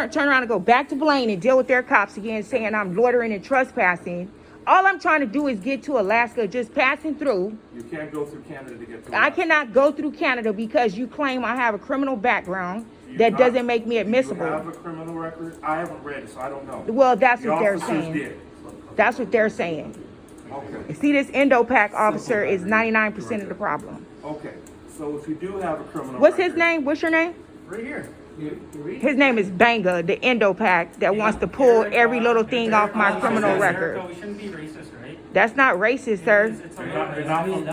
turn around and go back to Blaine and deal with their cops again, saying I'm loitering and trespassing. All I'm trying to do is get to Alaska, just passing through. You can't go through Canada to get to Alaska. I cannot go through Canada because you claim I have a criminal background. That doesn't make me admissible. Do you have a criminal record? I haven't read it, so I don't know. Well, that's The what they're officers saying. did. That's what they're saying. Okay. See, this Indo-Pac officer is 99% of the problem. Okay. So if you do have a criminal What's record, his name? What's your name? right here. You read? His name is Banga, the Indo-Pac that wants to pull every little thing off my criminal record. We shouldn't be racist, right? That's not racist, sir. They're not from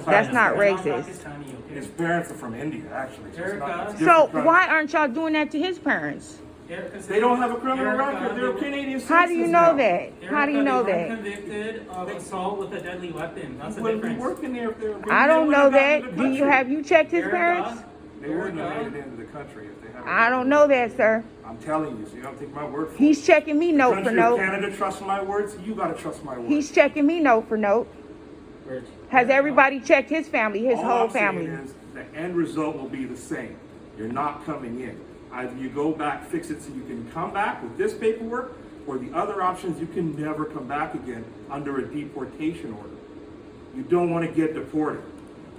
That's not Pakistan. racist. His parents are from India, actually. So, it's not- it's So different country. why aren't y'all doing that to his parents? They don't have a criminal record. They're Canadian citizens. How do you know now. that? How do you know They that? weren't convicted of assault with a deadly weapon. That's They the wouldn't be difference. working there if they were. I don't they know wouldn't have that. gotten Do into you the have you checked his parents? country. They wouldn't have made it into the country if they had. I don't know that, sir. I'm telling you, so you don't take my word for it. He's checking me note for Country of note. Canada trusts my words. You gotta trust my words. He's checking me note for note. Has everybody checked his family, his All whole I'm saying family? is the end result will be the same. You're not coming in. Either you go back, fix it so you can come back with this paperwork, or the other options, you can never come back again under a deportation order. You don't want to get deported.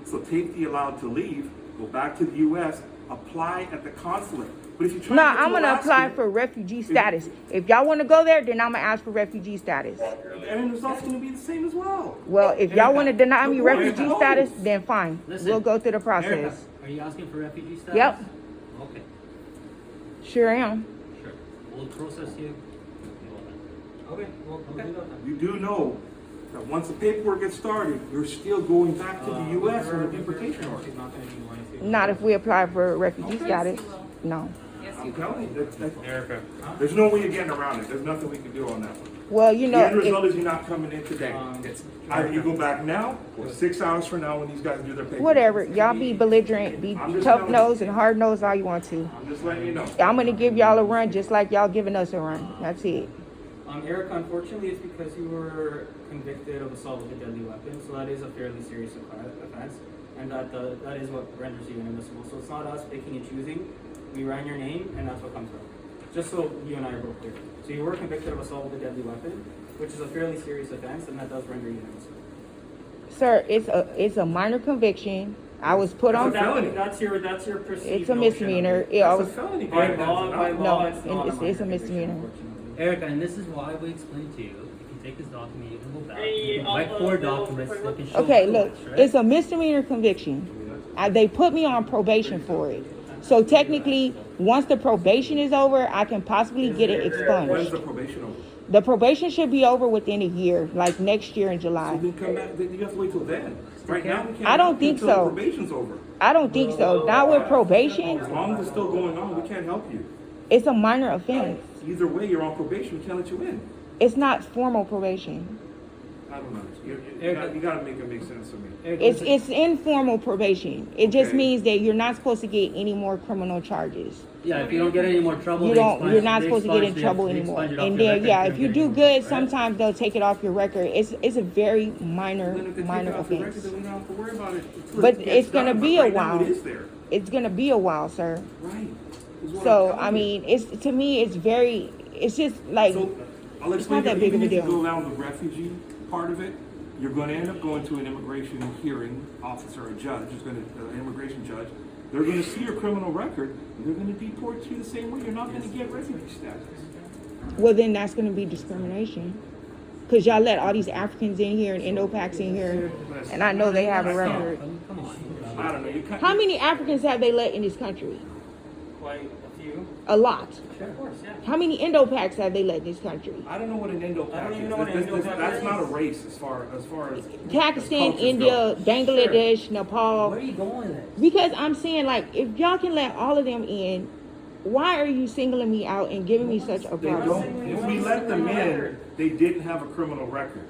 So take the allowed to leave, go back to the U.S., apply at the consulate. But if you try No, to get I'm to gonna apply Alaska, for refugee status. If y'all want to go there, then I'm gonna ask for refugee status. and the result's going to be the same as well. Well, if y'all want to deny me But why refugee not? status, then fine. Listen, We'll go through the Erica, process. are you asking for refugee status? Yep, Okay, sure am. sure. We'll process you. Okay, well, okay. You do know that once the paperwork gets started, you're still going back to the U.S. on a deportation order. She's not going to be going to. Not if we apply for refugee status. No. I'm telling you, Erica, there's no way of getting around it. There's nothing we can do on that one. Well, you The know, end result if, is you're not coming in today. It's either you go back now or 6 hours from now when these guys do their paperwork. whatever. Y'all be belligerent, be I'm just tough telling nosed and hard nosed all you want to. I'm just letting you know. I'm gonna give y'all a run just like y'all giving us a run. That's it. Erica, unfortunately, it's because you were convicted of assault with a deadly weapon, so that is a fairly serious offense, and that is what renders you inadmissible. So it's not us picking and choosing. We ran your name, and that's what comes up. Just so you and I are both clear. So you were convicted of assault with a deadly weapon, which is a fairly serious offense, and that does render you inadmissible. Sir, it's a minor conviction. I was put on. That's your perceived. It's a notion of misdemeanor. it. Yeah, I That's was. a felony. By law, it's No, not it's a minor conviction, misdemeanor. unfortunately. Erica, and this is why we explained to you, if you take this document, you can go back, you can provide 4 documents that can show Okay, the look, facts, right? it's a misdemeanor conviction. They put me on probation for it. So technically, once the probation is over, I can possibly get it When's expunged. the probation over? The probation should be over within a year, like next year in So July. then come back. Then you have to wait till then. Right now, we can't. I don't help you think until so. the probation's over. I don't think so. Not with probation. As long as it's still going on, we can't help you. It's a minor offense. Either way, you're on probation. We can't let you in. It's not formal probation. I don't know. You gotta make it make sense to me. It's informal probation. It just Okay. means that you're not supposed to get any more criminal charges. Yeah, if you don't get any more trouble, You they don't. expunge- You're not they supposed to get in expunge- trouble they anymore. expunge it off And your then, record yeah, you if you don't do get any good, more, right? sometimes they'll take it off your record. It's a very minor Then if they take minor it off the offense. record, then we don't have to worry about it. until But it gets it's gonna done. be But a right now, while. It is there. It's gonna be a while, sir. Right. Is what So I'm I telling mean, it's to me, it's very. It's just like you. So I'll it's explain not that that big of even a if you deal. go down the refugee part of it, you're going to end up going to an immigration hearing officer or judge. Who's going to an immigration judge. They're going to see your criminal record. And they're going to deport you the same way. You're not going to get refugee status. Well, then that's gonna be discrimination. Cause y'all let all these Africans in here and Indo-Pacs in here, and I know they have a record. Come on. I don't know. You can't, How many Africans have they let in this country? Quite a few. A lot. Of course, yeah. How many Indo-Pacs have they let in this country? I don't know what an Indo-Pac I don't even is. know what an Indo-Pac That's is. not a race as far as Pakistan, cultures India, go. Bangladesh, Nepal. Where are you going with this? Because I'm saying, like, if y'all can let all of them in, why are you singling me out and giving me such a They problem? don't. If we let them in, they didn't have a criminal record.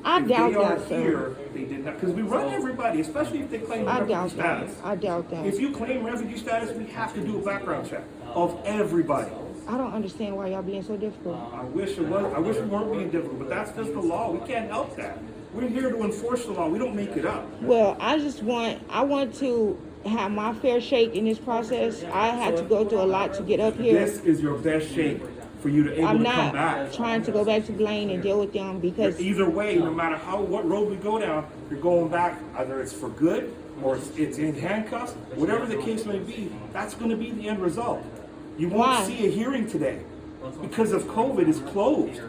I If doubt they are that, sir. here, they didn't have, because we run everybody, especially if they claim I refugee doubt that. status. I doubt If that. you claim refugee status, we have to do a background check of everybody. I don't understand why y'all being so difficult. I wish it was. I wish we weren't being difficult, but that's just the law. We can't help that. We're here to enforce the law. We don't make it up. Well, I want to have my fair shake in this process. I had to go through a lot to get up here. This is your best shape for you to able I'm to come not back. trying to go back to Blaine and deal with them because Either way, no matter what road we go down, you're going back. Either it's for good or it's in handcuffs. Whatever the case may be, that's going to be the end result. You won't Why? see a hearing today because of COVID is closed.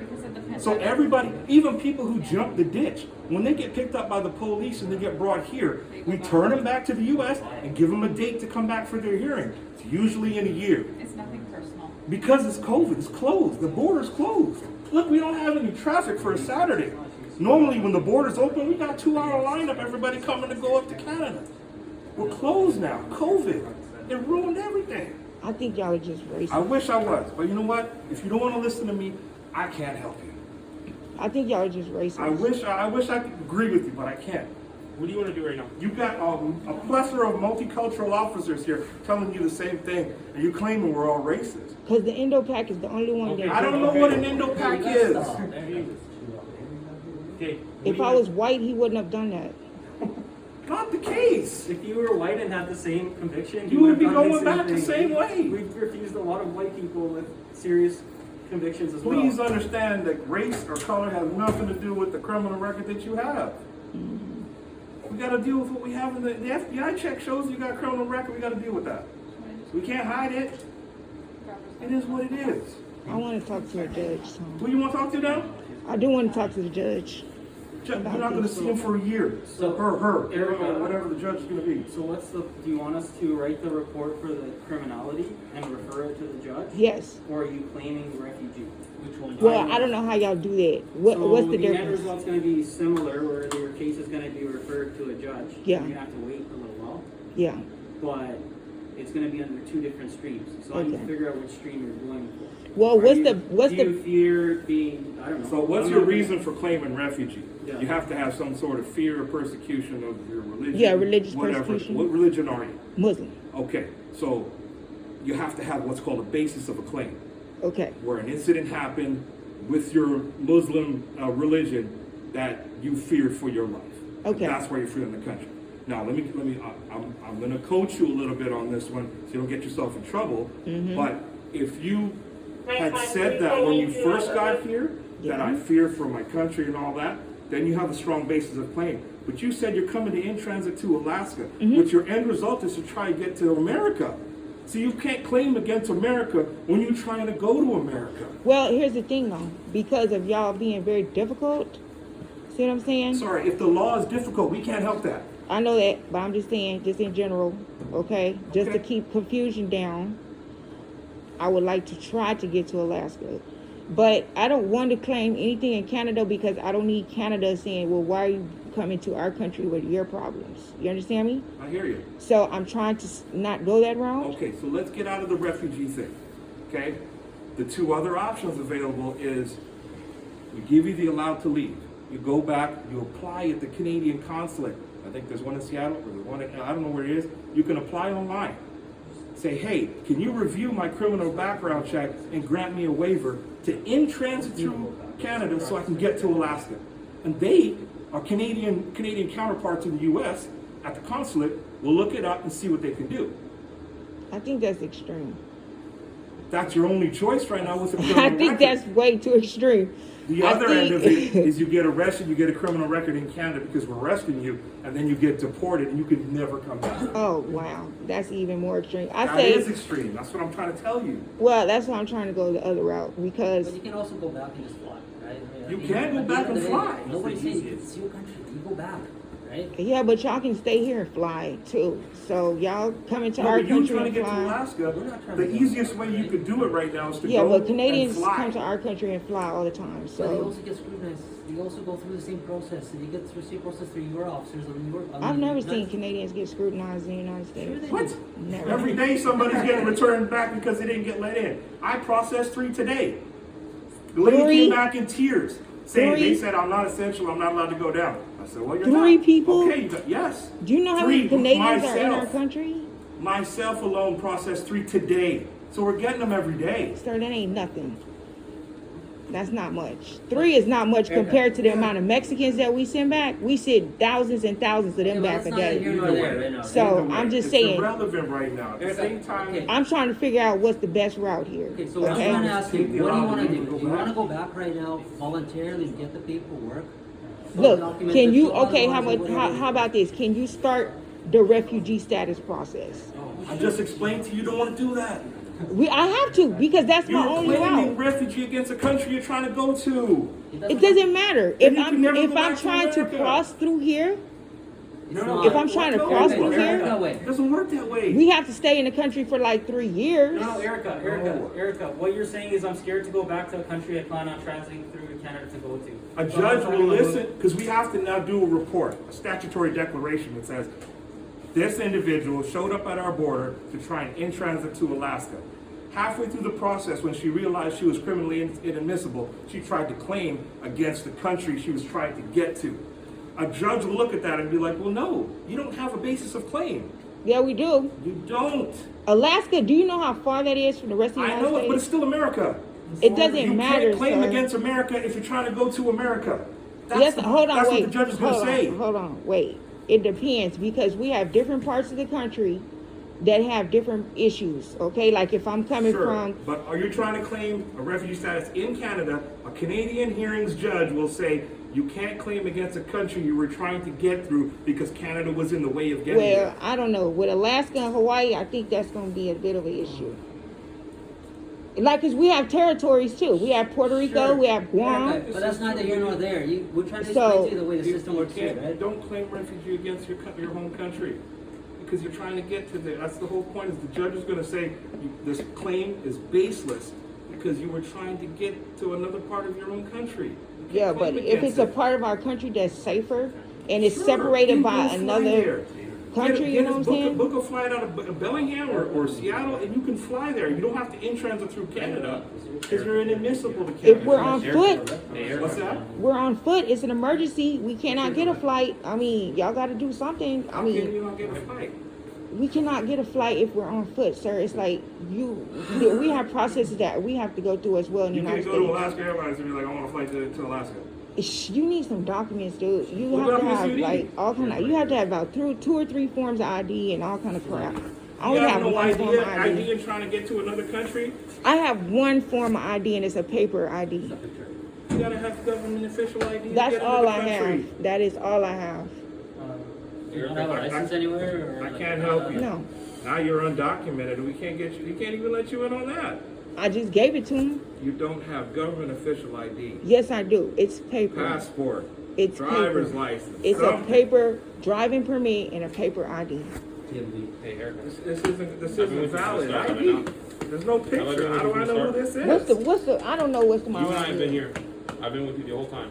So everybody, even people who jump the ditch, when they get picked up by the police and they get brought here, we turn them back to the U.S. and give them a date to come back for their hearing. It's usually in a year. It's nothing personal. Because it's COVID, it's closed. The border's closed. Look, we don't have any traffic for a Saturday. Normally, when the border's open, we got 2-hour lineup, everybody coming to go up to Canada. We're closed now. COVID. It ruined everything. I think y'all are just I racist. wish I was, but you know what? If you don't want to listen to me, I can't help you. I think y'all are just racist. I wish I could agree with you, but I can't. What do you want to do right now? You've got a plethora of multicultural officers here telling you the same thing, and you claiming we're all racist. Because the Indo-Pac is the only one that I don't know what an Indo-Pac is. Okay. If I was white, he wouldn't have done that. Not the case. If you were white and had the same conviction, You would be have done going back the same way. We've refused a lot of white people with serious convictions as well. Please understand that race or color has nothing to do with the criminal record that you have. We got to deal with what we have in the FBI check shows you got a criminal record. We got to deal with that. We can't hide it. It is what it is. I want to talk to a judge. So. Who you want to talk to now? I do want to talk to the judge. You're not going to see him for a year. So, her, Erica, whatever the judge is going to be. So do you want us to write the report for the criminality and refer it to the judge? Yes. Or are you claiming refugee? Which one? Well, I don't know how y'all do that. What's the The end difference? result's gonna be similar, where your case is gonna be referred to a judge. Yeah. You're gonna have to wait a little while, Yeah. but it's gonna be under 2 different streams. So I need to Okay. figure out which stream you're going for. Well, Do what's you fear being, I don't know. So what's I'm your not- reason for claiming refugee? Yeah. You have to have some sort of fear or persecution of your religion. Yeah, religious whatever. persecution. What religion are you? Muslim? Okay, so you have to have what's called a basis of a claim, Okay. where an incident happened with your Muslim religion that you feared for your life. Okay. That's why you're free in the country. Now, I'm going to coach you a little bit on this one so you don't get yourself in trouble. Mm-hmm. But if you had said that when you first got here, that I fear for my country and all that, then you have a strong basis of claim. But you said you're coming to in transit to Alaska, Mm-hmm. which your end result is to try to get to America. So you can't claim against America when you're trying to go to America. Well, here's the thing though. Because of y'all being very difficult, see what I'm saying? Sorry, if the law is difficult, we can't help that. I know that, but I'm just saying, just in general, okay? Just to Okay. keep confusion down, I would like to try to get to Alaska. But I don't want to claim anything in Canada because I don't need Canada saying, well, why are you coming to our country with your problems? You understand me? I hear you. So I'm trying to not go that route. Okay, so let's get out of the refugee thing, okay? The 2 other options available is we give you the allowed to leave. You go back, you apply at the Canadian consulate. I think there's one in Seattle, or there's one in, I don't know where it is. You can apply online. Say, hey, can you review my criminal background check and grant me a waiver to in transit through Canada so I can get to Alaska? And they, our Canadian counterparts in the U.S. at the consulate, will look it up and see what they can do. I think that's extreme. That's your only choice right now with a criminal I think record. that's way too extreme. The I other end of think- it is you get arrested, you get a criminal record in Canada because we're arresting you, and then you get deported and you can never come back. Oh, wow. That's even more extreme. I That say, is extreme. That's what I'm trying to tell you. well, that's why I'm trying to go the other route because But you can also go back and just fly, right? I You mean, can go at the back end of and the day, fly. Nobody's saying it's your country. You go back, right? yeah, but y'all can stay here and fly too. So y'all coming to No, our but you country trying to and get to fly. Alaska, We're not trying the to go. easiest way you could do it right now is to Yeah, go but Canadians and fly. come to our country and fly all the time. So they So also get scrutinized. They also go through the same process. And you get through the same process through your officers of New York. I've never seen Canadians get scrutinized in the United States. What? Never. Every day somebody's getting returned back because they didn't get let in. I processed 3 today. The lady 3? came back in tears, saying 3? they said I'm not essential, I'm not allowed to go down. I said, well, you're 3 not. people? Okay, you got, yes. Do you know how 3, many Canadians are in our myself. country? Myself alone processed 3 today. So we're getting them every day. Sir, that ain't nothing. That's not much. 3 is not much compared to the amount of Mexicans that we send back. We send thousands and thousands of them Okay, back a but that's day. neither here nor there right now. So, Either way, I'm just it's saying- irrelevant right now. At the same time, Okay. I'm trying to figure out what's the best route here. Okay, so I'm Okay? trying to ask you, what do you wanna do? Go Do you wanna back. go back right now voluntarily and get the paperwork? Look, Document can the you, two okay, other ones or whatever. how about this? Can you start the refugee status process? I just explained to you, you don't want to do that. I have to, because that's my You're only claiming route. refugee against a country you're trying to go to. It doesn't matter. Then If you can never I'm go back to trying to America. cross through here, It's No, not. if I'm trying to no, cross it through doesn't here, work that way. It doesn't work that way. we have to stay in the country for like 3 years. No, Erica, No. what you're saying is I'm scared to go back to a country I plan on transiting through Canada to go to. A So I'm judge trying will to go- listen, because we have to now do a report, a statutory declaration that says, this individual showed up at our border to try and in transit to Alaska. Halfway through the process, when she realized she was criminally inadmissible, she tried to claim against the country she was trying to get to. A judge will look at that and be like, well, no, you don't have a basis of claim. Yeah, we do. You don't. Alaska, do you know how far that is from the rest of the I United know it, but it's States? still America. It doesn't You matter, can't claim sir. against America if you're trying to go to America. Yes, hold on, that's wait. what the judge is going to say. Hold on, wait. It depends, because we have different parts of the country that have different issues, okay? Like if I'm coming Sure, from, but are you trying to claim a refugee status in Canada? A Canadian hearings judge will say you can't claim against a country you were trying to get through because Canada was in the way of getting well, there. I don't know, with Alaska and Hawaii, I think that's gonna be a bit of an issue. Like, cause we have territories too. We have Puerto Rico, Sure. we have Guam. Yeah, but that's neither here nor there. We're trying to So- explain to you the way the You system works here, can't, right? don't claim refugee against your home country because you're trying to get to there. That's the whole point. Is the judge is going to say this claim is baseless because you were trying to get to another part of your own country. You can't Yeah, claim but if against it's a it. part of our country that's safer and it's Sure, separated then by go fly another there. country, you know what I'm saying? Book a flight out of Bellingham or Seattle, and you can fly there. You don't have to in transit through Canada because you're inadmissible to Canada. If we're on foot, What's that? we're on foot. It's an emergency. We cannot get a flight. I mean, y'all got to do something. I How can mean, you not get a flight? we cannot get a flight if we're on foot, sir. It's like we have processes that we have to go through as well in the You can't United go to States. Alaska Airlines and be like, I want a flight to Alaska. You need some documents, dude. You What have to documents have do you like need? all kind of. You have to have about two or three forms of ID and all kind of crap. I You only have have no one form of idea ID. in trying to get to another country? I have one form of ID and it's a paper ID. You gotta have government official ID. to That's get all another I country. have. That is all I have. You don't have a license anywhere? Or I like- can't help you. No, Now you're undocumented. We can't get you. We can't even let you in on that. I just gave it to him. You don't have government official ID. Yes, I do. It's paper. Passport. It's Driver's paper. license. It's a something. paper driving permit and a paper ID. Hey, Erica. This isn't with you valid for ID. now. There's no picture. been How do with I you know who for this is? What's the? I don't know what's the You and I have ID. been here. I've been with you the whole time.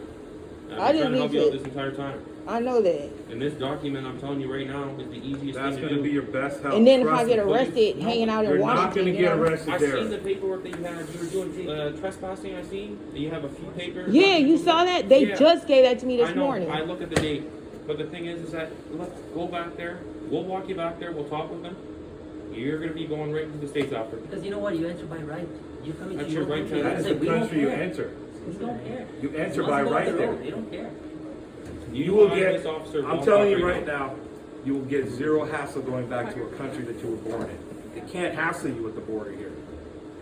And I I've just been trying to help need you out to- this entire time. I know that. And this document I'm telling you right now is the easiest That's thing going to to do. be your best help. And then if I Trust get me. arrested hanging out in You're not Washington, going to you get know. arrested I've there. seen the paperwork that you had. You were doing trespassing. I see. And you have a few papers. Yeah, you saw that? They Yeah. just gave that to me this I know. morning. I look at the date. But the thing is that let's go back there. We'll walk you back there. We'll talk with them. You're going to be going right to the States after. Because you know what? You answer by right. You're coming That's to your your right country. to- That is Say, the we don't country you care. enter. We don't care. You answer Once by you go right up the there. road, They don't care. You will and get, this officer I'm walk telling out you right right now, you will get zero hassle going back to a country that you were born in. They can't hassle you at the border here.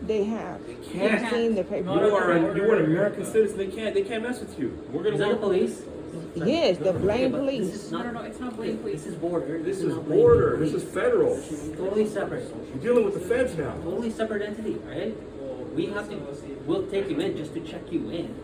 They have. They can't. You've seen the paper. You are an American citizen. They can't mess with you. We're going Is to that the walk. police? Yes, the Blaine but police. This is not, No, it's not Blaine police. This is border. This is not Blaine border. police. This is federal. Totally separate. You're dealing with the feds now. Totally separate entity, right? We have to, we'll take you in just to check you in.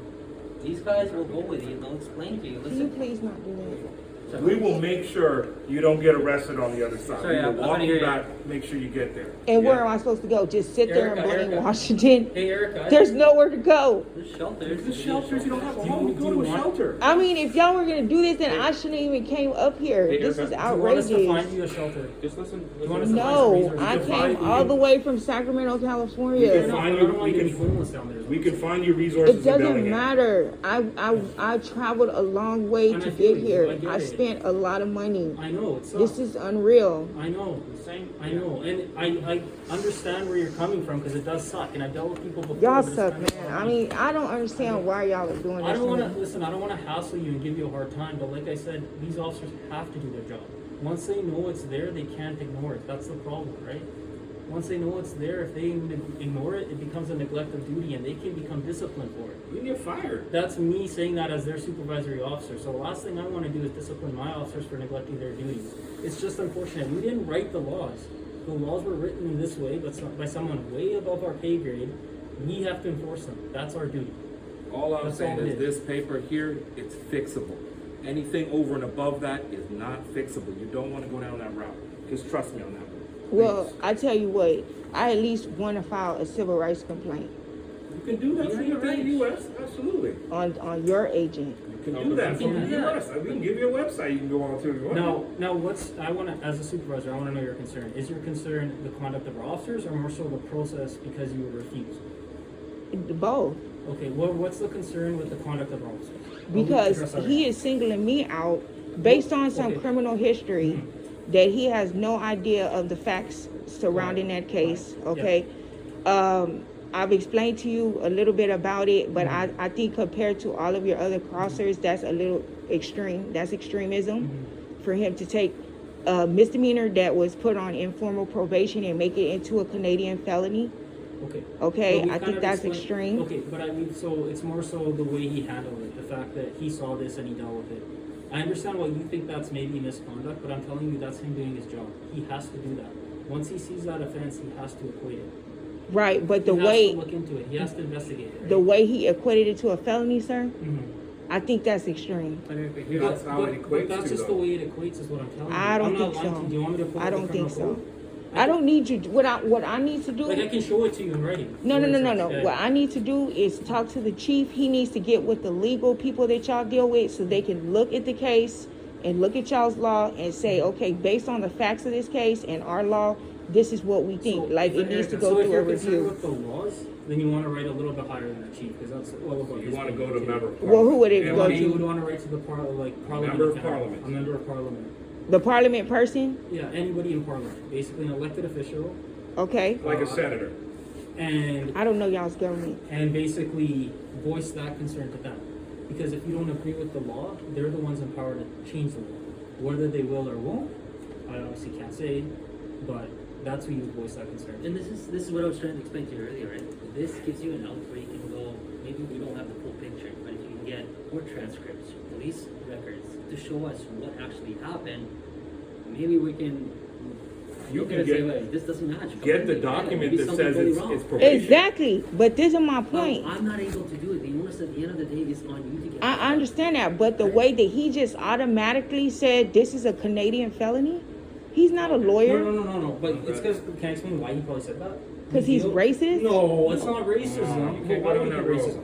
These guys will go with you and they'll explain to you, Can you listen. please not do that? So- We will make sure you don't get arrested on the other side. Sorry, We will I'm walk gonna you hear you. back, make sure you get there. And Yeah. where am I supposed to go? Just sit there in Erica, Blaine, Erica. Washington? Hey, Erica. There's nowhere to go. There's shelters. There's shelters. You don't have a home. You go to a shelter. I mean, if y'all were gonna do this, then I shouldn't even came up here. Hey, This Erica, is do You want us to find outrageous. you a shelter? Just listen. You want us listen. to No, find I some came find- all the way from Sacramento, We can California. find I you. don't want We any can. homeless down there. We can find you resources It in doesn't Bellingham. matter. I traveled a long way And to I feel get you. here. I get I it. spent a lot of money. I know, it sucks. This is unreal. I know. Same. I know, and I understand where you're coming from because it does suck, and I've dealt with people before. Y'all but it's suck, kind of man. I funny. mean, I don't understand why y'all are doing I this. don't to want me. to listen. I don't want to hassle you and give you a hard time, but like I said, these officers have to do their job. Once they know it's there, they can't ignore it. That's the problem, right? Once they know it's there, if they ignore it, it becomes a neglect of duty, and they can become disciplined for it. You get fired. That's me saying that as their supervisory officer. So the last thing I want to do is discipline my officers for neglecting their duties. It's just unfortunate. We didn't write the laws. The laws were written in this way, but by someone way above our pay grade. We have to enforce them. That's our duty. All I'm That's saying all it is this paper here, it's fixable. Anything over and above that is not fixable. You don't want to go down that route. Just trust me on that one. Well, Please. I tell you what, I at least want to file a civil rights complaint You can do that Yeah, from you're within right. the U.S. Absolutely. on your agent. You can do that from Yeah. the U.S. We can give you a website you can go on to if you want. Now, I want to, as a supervisor, I want to know your concern. Is your concern the conduct of our officers, or more so the process because you were refused? Both. Okay, what's the concern with the conduct of our officers? Because he is singling me out based on some Okay. criminal history that he has no idea of the facts surrounding that case, okay? I've explained to you a little bit about it, but I think compared to all of your other crossers, that's a little extreme. That's extremism for him to take a misdemeanor that was put on informal probation and make it into a Canadian felony. Okay. Okay, Well, we I kind think of that's explained- extreme. Okay, but I mean, so it's more so the way he handled it, the fact that he saw this and he dealt with it. I understand why you think that's maybe misconduct, but I'm telling you that's him doing his job. He has to do that. Once he sees that offense, he has to acquit it. Right, but the He has way to look into it. He has to investigate it. Right? the way he equated it to a felony, sir, Mhm. I think that's extreme. That's how it But equates that's to, just though. the way it equates, is what I'm telling you. I don't I'm not think lying so. to you. Do you want me to pull I up the don't think criminal so. code? I don't need you. What I need to do. Like, I can show it to you in writing. No. Yeah. What I need to do is talk to the chief. He needs to get with the legal people that y'all deal with so they can look at the case and look at y'all's law and say, okay, based on the facts of this case and our law, this is what we think. So, like, it if- needs to so go if through a you're concerned review. with the laws, then you want to write a little bit higher than the chief, because that's well above You his want to pay go to grade, member too. of Well, who would it Parliament. go And you to? would want to write to the parliament. Member of account- Parliament. A member of parliament. The parliament person, Yeah, anybody in parliament, basically an elected official, okay? Like a senator. and I don't know y'all's government. basically voice that concern to them. Because if you don't agree with the law, they're the ones empowered to change the law. Whether they will or won't, I obviously can't say, but that's who you voice that concern. And this is what I was trying to explain to you earlier, right? This gives you an out where you can go, maybe we don't have the full picture, but if you can get more transcripts, police records, to show us what actually happened, maybe we can You look can at it and say, get- wait, this doesn't match. Get the Maybe document that something says totally it's wrong. probation. Exactly, but this is my point. I'm not able to do it. The onus at the end of the day is on you to get I understand that, but the way that he just automatically said this is a Canadian felony, he's not a lawyer. No. But it's because, can I explain why he probably said that? 'Cause he's You know- racist? No, it's not racism. No, you can't But why go would down it be that road. racism?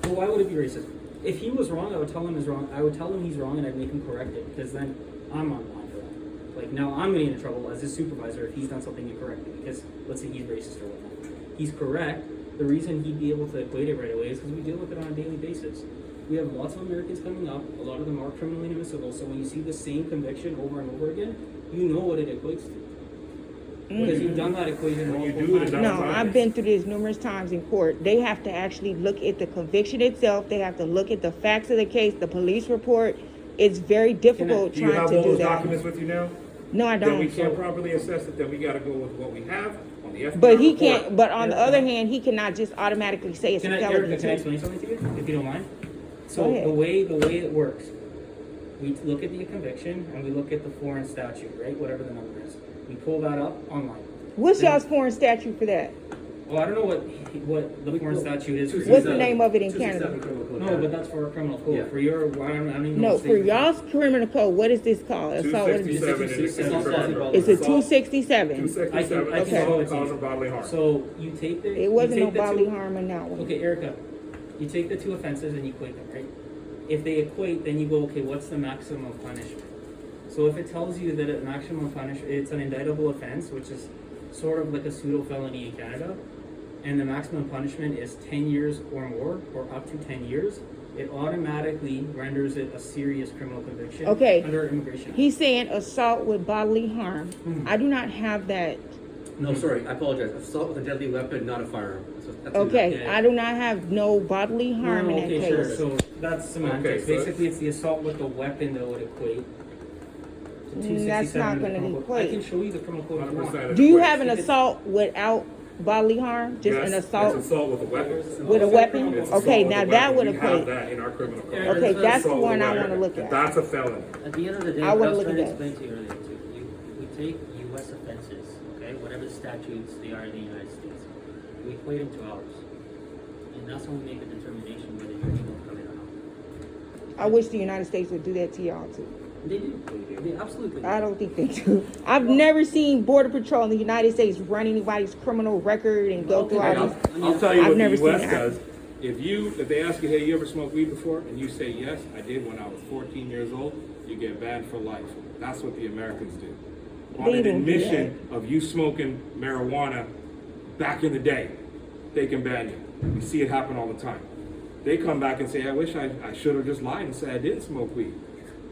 But why would it be racism? If he was wrong, I would tell him he's wrong. I would tell him he's wrong, and I'd make him correct it, because then I'm on line for that. Like, now I'm getting into trouble as his supervisor if he's done something incorrect, because let's say he's racist or whatnot. He's correct. The reason he'd be able to equate it right away is because we deal with it on a daily basis. We have lots of Americans coming up. A lot of them are criminally inadmissible. So when you see the same conviction over and over again, you know what it equates to. Because you've done that equation When you multiple do it, times. it No, doesn't I've been through this numerous times in court. They have to actually look at the conviction itself. They have to look at the facts of the case, the police report. It's very difficult Do you trying have to all do those that. documents with you now? No, I Then we don't. can't properly assess it, then we gotta go with what we have on the FBI But he report. can't. But on the other hand, he cannot just automatically say it's Can a I, felony. Erica, can I too. explain something to you, if you don't mind? So Go ahead. the way it works, we look at the conviction and we look at the foreign statute, right? Whatever the number is. We pull that up online. What's Then- y'all's foreign statute for that? Well, I don't know what the foreign statute is. for What's you. the name of it in Canada? No, but that's for our criminal code. Yeah. For your, I don't even know. No, what for state- y'all's criminal code, what is this called? Assault, what is this? 267 in the It's not criminal possible. code. It's a Assault, 267. 267, I can show it to you. causing bodily harm. So you take the. It wasn't you no take the bodily two- harm in that one. Okay, Erica, you take the two offenses and you equate them, right? If they equate, then you go, okay, what's the maximum of punishment? So if it tells you that a maximum punishment, it's an indictable offense, which is sort of like a pseudo felony in Canada, and the maximum punishment is 10 years or more, or up to 10 years, it automatically renders it a serious criminal conviction Okay. under Immigration Act. He's saying assault with bodily harm. I do not have that. No, sorry, I apologize. Assault with a deadly weapon, not a firearm. That's Okay, I do not have no bodily harm in that Okay, case. sure. So that's semantics. Okay, so- Basically, it's the assault with the weapon that would equate. to That's 267 not of the gonna criminal code. I equate. can show you the criminal code if you want. 100% Do you equates. have an assault without bodily harm? Just Yes, an that's assault assault with a weapon. with a weapon? It's Okay, assault with now a that weapon. would We have equate. that in our criminal code. Okay, that's the Assault with one a I weapon. wanna look at. That's a felony. At the end of the day, I what wanna I was look trying to at that. explain to you earlier too, we take U.S. offenses, okay, whatever statutes they are in the United States, we equate them to ours, and that's when we make a determination whether you're able to come in or not. I wish the United States would do that to y'all too. They do. They absolutely do. I don't think they do. I've never seen Border Patrol in the United States run anybody's criminal record and go through all these. I'll tell you I've what never the U.S. seen that. does. If they ask you, hey, you ever smoked weed before? And you say, yes, I did when I was 14 years old, you get banned for life. That's what the Americans do. On They an don't do admission of you smoking marijuana back in the day, they can ban you. We see it happen all the time. They come back and say, I wish I should have just lied and said I didn't smoke weed.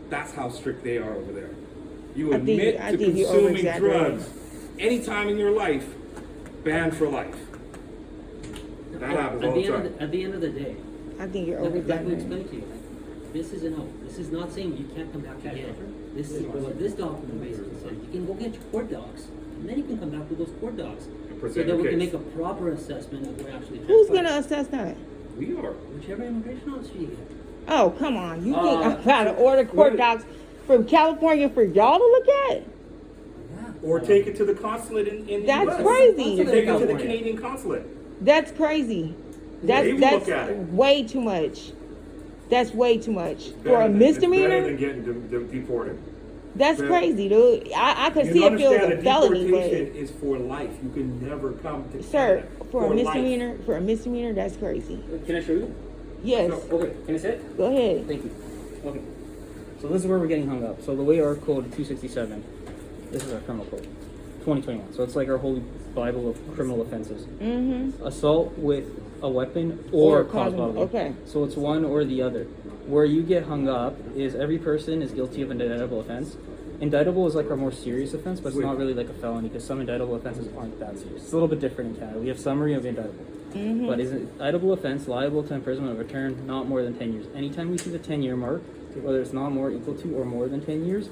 That's how strict they are over there. You I think- admit I to think you're consuming over-exaggerating. drugs anytime in your life, banned for life. That happens all the time. At the end of the day, I think you're like we overdone. explained to you, this is an oath. This is not saying you can't come back again. This is what this document basically says. You can go get your court docs, and then you can come back with those court docs. So present that your we can case. make a proper assessment of what actually Who's transpired. gonna assess that? We are. Whichever immigration officer you get. Oh, come on. You think I gotta order court docs from California for y'all to look at? Or take it to the consulate in the That's US. crazy. You take it to the California. Canadian consulate. That's crazy. They That's look at it. way too much. That's way too much. For a It's better than misdemeanor, getting deported. that's better. crazy, dude. I could You see if it was understand a that felony, deportation but is for life. You can never come to sir, Canada for a life. misdemeanor, that's crazy. Can I show you? Yes, Okay, can I sit? go ahead. Thank you. Okay. So this is where we're getting hung up. So the way our code 267, this is our criminal code, 2021. So it's like our holy Bible of criminal offenses. Mm-hmm. Assault with a weapon or cause causing- bodily. okay. So it's one or the other. Where you get hung up is every person is guilty of an indictable offense. Indictable is like our more serious offense, but it's not really like a felony because some indictable offenses aren't that serious. It's a little bit different in Canada. We have summary of indictable. Mm-hmm. But is an indictable offense liable to imprisonment of a term not more than 10 years? Anytime we see the 10-year mark, whether it's not more equal to or more than 10 years,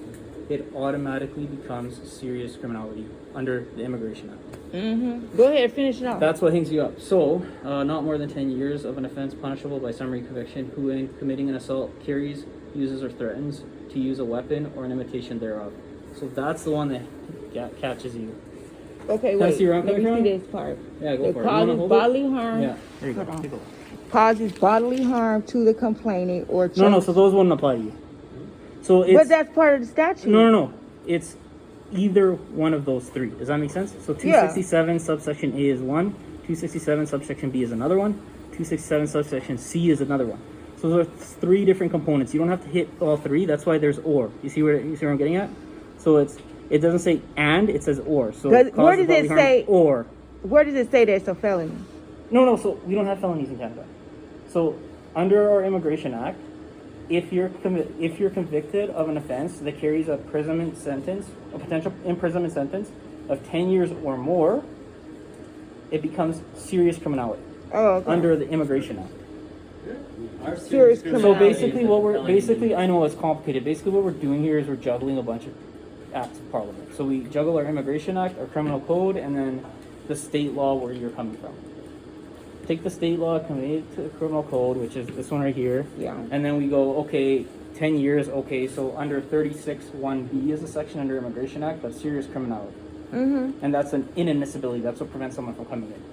it automatically becomes serious criminality under the Immigration Act. Mm-hmm. Go ahead, finish it off. That's what hangs you up. So, not more than 10 years of an offense punishable by summary conviction who in committing an assault carries, uses, or threatens to use a weapon or an imitation thereof. So that's the one that catches you. Okay, Can I wait. see where I'm Let me coming see from? this part. Yeah, go It for it. You wanna causes hold it? bodily harm. Yeah, there you go. Hold on. Take a look. Causes bodily harm to the complainant or No, so those wouldn't apply to you. So it's but that's part of the statute. no. It's either one of those three. Does that make sense? So 267 subsection A is one, 267 subsection B is another one, 267 subsection C is another one. So there are three different components. You don't have to hit all three. That's why there's or. You see where I'm getting at? So it doesn't say and, it says or. So Where causes does it bodily harm say- or? Where does it say that's a felony? No. So we don't have felonies in Canada. So under our Immigration Act, if you're convicted of an offense that carries a potential imprisonment sentence of 10 years or more, it becomes serious criminality Oh, okay. under the Immigration Act. Our Serious So criminality. basically I know it's complicated. Basically what we're doing here is we're juggling a bunch of acts of parliament. So we juggle our Immigration Act, our criminal code, and then the state law where you're coming from. Take the state law, convey it to the criminal code, which is this one right here. Yeah. And then we go, okay, 10 years, okay, so under 36(1)B is a section under Immigration Act, that's serious criminality. Mm-hmm. And that's an inadmissibility, that's what prevents someone from coming in.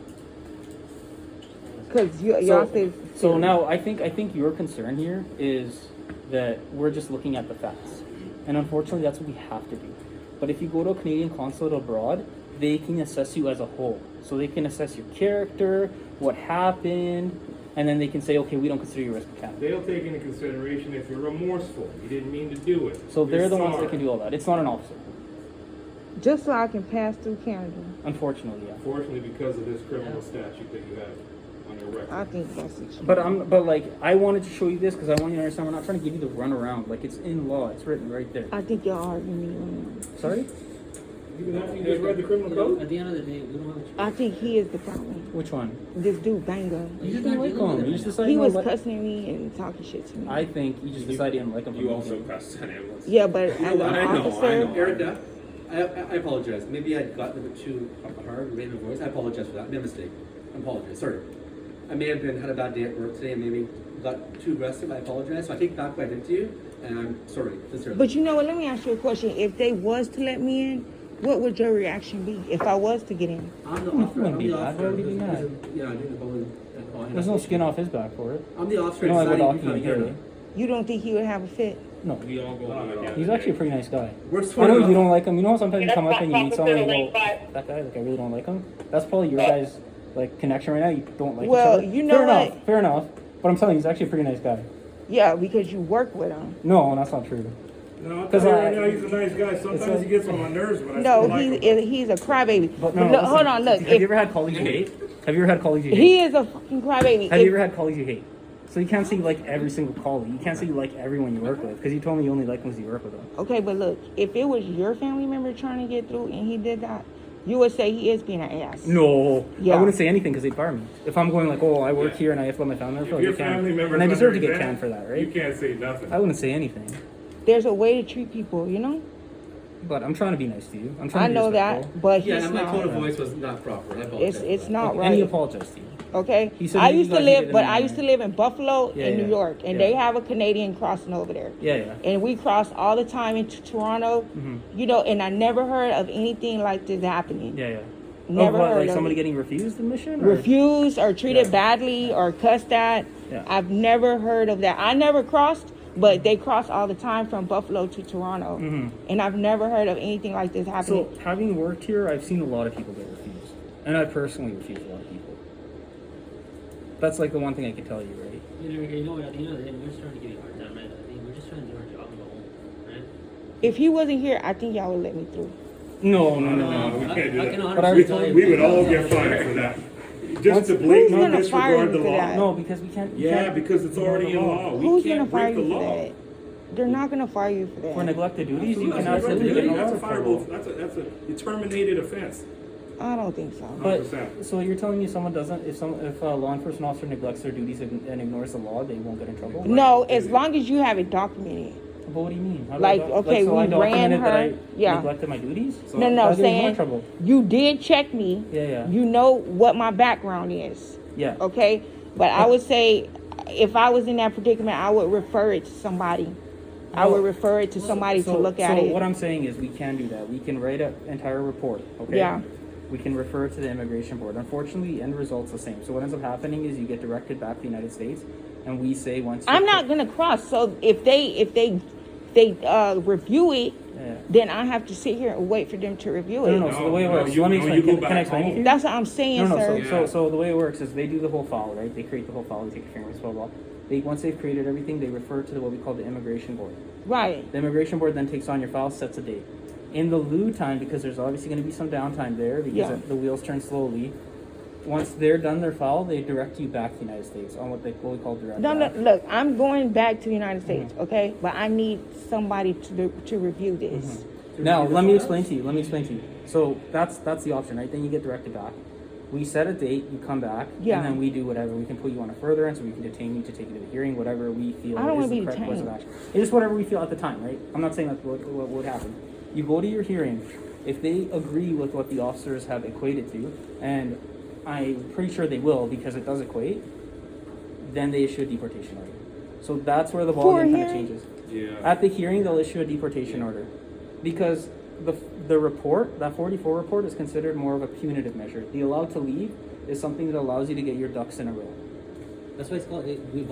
Because y'all say So now I think your concern here is that we're just looking at the facts. And unfortunately that's what we have to do. But if you go to a Canadian consulate abroad, they can assess you as a whole. So they can assess your character, what happened, and then they can say, okay, we don't consider you a risk of Canada. They'll take into consideration if you're remorseful, you didn't mean to do it. So they're you're the ones that sorry. can do all that. It's not an officer. Just so I can pass through Canada. Unfortunately, yeah. Unfortunately, because of this criminal statute that you have on your record. I think that's it. But like, I wanted to show you this because I want you to understand we're not trying to give you the runaround. Like, it's in law. It's written right there. I think y'all arguing me on that. Sorry? You just read the criminal You know, code? at the end of the day, we don't have a choice. I think he is the problem. Which one? This dude, Banger. You just didn't like him. You just decided He you was don't like. cussing at me and talking shit to me. I think you just decided you didn't like him. You also cussed at him. Yeah, but as an officer, Erica, I apologize. Maybe I got a bit too hard, made a voice. I apologize for that. I made a mistake. I apologize. Sorry. I may have had a bad day at work today and maybe got too aggressive. I apologize. So I take back what I did to you, and I'm sorry. Sincerely. but you know what? Let me ask you a question. If they was to let me in, what would your reaction be if I was to get in? I'm the You officer. wouldn't I'm be the mad. officer. Why would you be mad? Yeah, I didn't believe. There's no skin off his back for it. I'm the officer. You don't have a deciding document who's here. You don't think he would have a fit? No. We all go on like He's actually a pretty nice guy. We're I sworn know off. you don't like him. You know how sometimes you come up and you meet someone and you go, that guy, like I really don't like him. That's probably your guys' like connection right now. You don't like Well, each other. you know fair what? enough. Fair enough. But I'm telling you, he's actually a pretty nice guy. Yeah, because you work with him. No, that's not true. No, I'm 'Cause telling you I- right now, he's a nice guy. Sometimes he gets on my nerves, but I No, still like him. he's a crybaby. But But no, look, listen, hold on, look. Have you If, ever had colleagues you hate? Have you ever had colleagues you hate? he is a fucking crybaby. Have you If- ever had colleagues you hate? So you can't say you like every single colleague. You can't say you like everyone you work with because you told me you only like ones you work with them. Okay, but look, if it was your family member trying to get through and he did that, you would say he is being an ass. No, Yeah. I wouldn't say anything because they'd fire me. If I'm going like, oh, I work Yeah. here and I have to let my family member If feel your like they can, family member's and I deserve to under get exam, canned for that, You right? can't say nothing. I wouldn't say anything. There's a way to treat people, you know? But I'm trying to be nice to you. I'm trying I to be know respectful. that, but Yeah, he's and my tone of not. voice was not proper. I apologize. It's for that. not And he right. apologized to you. Okay, He said I you used to guys live, needed but him I in used to there. live in Buffalo Yeah, in yeah. New York, and Yeah. they have a Canadian crossing over there. Yeah, yeah. And we cross all the time into Toronto, you know, and I never heard of anything like this happening. Yeah, yeah. Never oh, what, heard like of somebody it. getting refused admission? Or? Refused or treated Yeah. badly or cussed at. Yeah. I've never heard of that. I never crossed, but they cross all the time from Buffalo to Toronto. And I've never heard of anything like this happening. So, having worked here, I've seen a lot of people get refused. And I personally refused a lot of people. That's like the one thing I can tell you, right? You know what? At the end of the day, we're just trying to give you a hard time, right? I mean, we're just trying to do our job and go home, right? If he wasn't here, I think y'all would let me through. No. No, we can't do I that. can But I honestly would tell you. We would all get fired for that. Just to blatantly gonna fire disregard you the for law. that? No, because we can't. we Yeah, can't because it's ignore already the in law. We Who's gonna can't fire break the you for law. that? They're not gonna fire you for that. For neglected duties, you can That's absolutely get in a trouble. fireable. That's a terminated offense. I don't think so. But 100%. so you're telling me someone doesn't, if a law enforcement officer neglects their duties and ignores the law, they won't get in trouble? No, as long as you have it documented. But what do you mean? How do Like, I okay, so we I documented ran that her- I yeah. neglected my duties? So- No, How no, do I get in saying trouble? you did check me. Yeah. You know what my background is. Yeah. Okay? But I would say if I was in that predicament, I would refer it to somebody. I would refer it to somebody to look at so it. what I'm saying is we can do that. We can write an entire report, okay? Yeah. We can refer it to the immigration board. Unfortunately, the end result's the same. So what ends up happening is you get directed back to the United States, and we say once I'm not gonna cross. So if they review it, Yeah. then I have to sit here and wait for them to review it. No. So the way it No, works. you- let me no, explain. you go Can I back explain it to home. you? That's what I'm saying, No. sir. So the way it works is they do the whole file, right? They create the whole file. They take your fingerprints, blah blah. Once they've created everything, they refer to what we call the immigration board. Right. The immigration board then takes on your file, sets a date. In the lieu time, because there's obviously going to be some downtime there because Yeah. the wheels turn slowly. Once they're done their file, they direct you back to the United States on what we call direct. No, back. look, I'm going back to the United States, okay? But I need somebody to review this. Now, let me explain to you. So that's the option, right? Then you get directed back. We set a date, you come back, Yeah. and then we do whatever. We can put you on a furtherance, we can detain you to take you to the hearing, whatever we feel I don't is wanna the be correct course of detained. action. It's just whatever we feel at the time, right? I'm not saying that's what would happen. You go to your hearing. If they agree with what the officers have equated to, and I'm pretty sure they will because it does equate, then they issue a deportation order. So that's where the For a volume kind of hearing? changes. Yeah. At the hearing, they'll issue a deportation order because the report, that 44 report, is considered more of a punitive measure. The allowed to leave is something that allows you to get your ducks in a row. That's why it's called.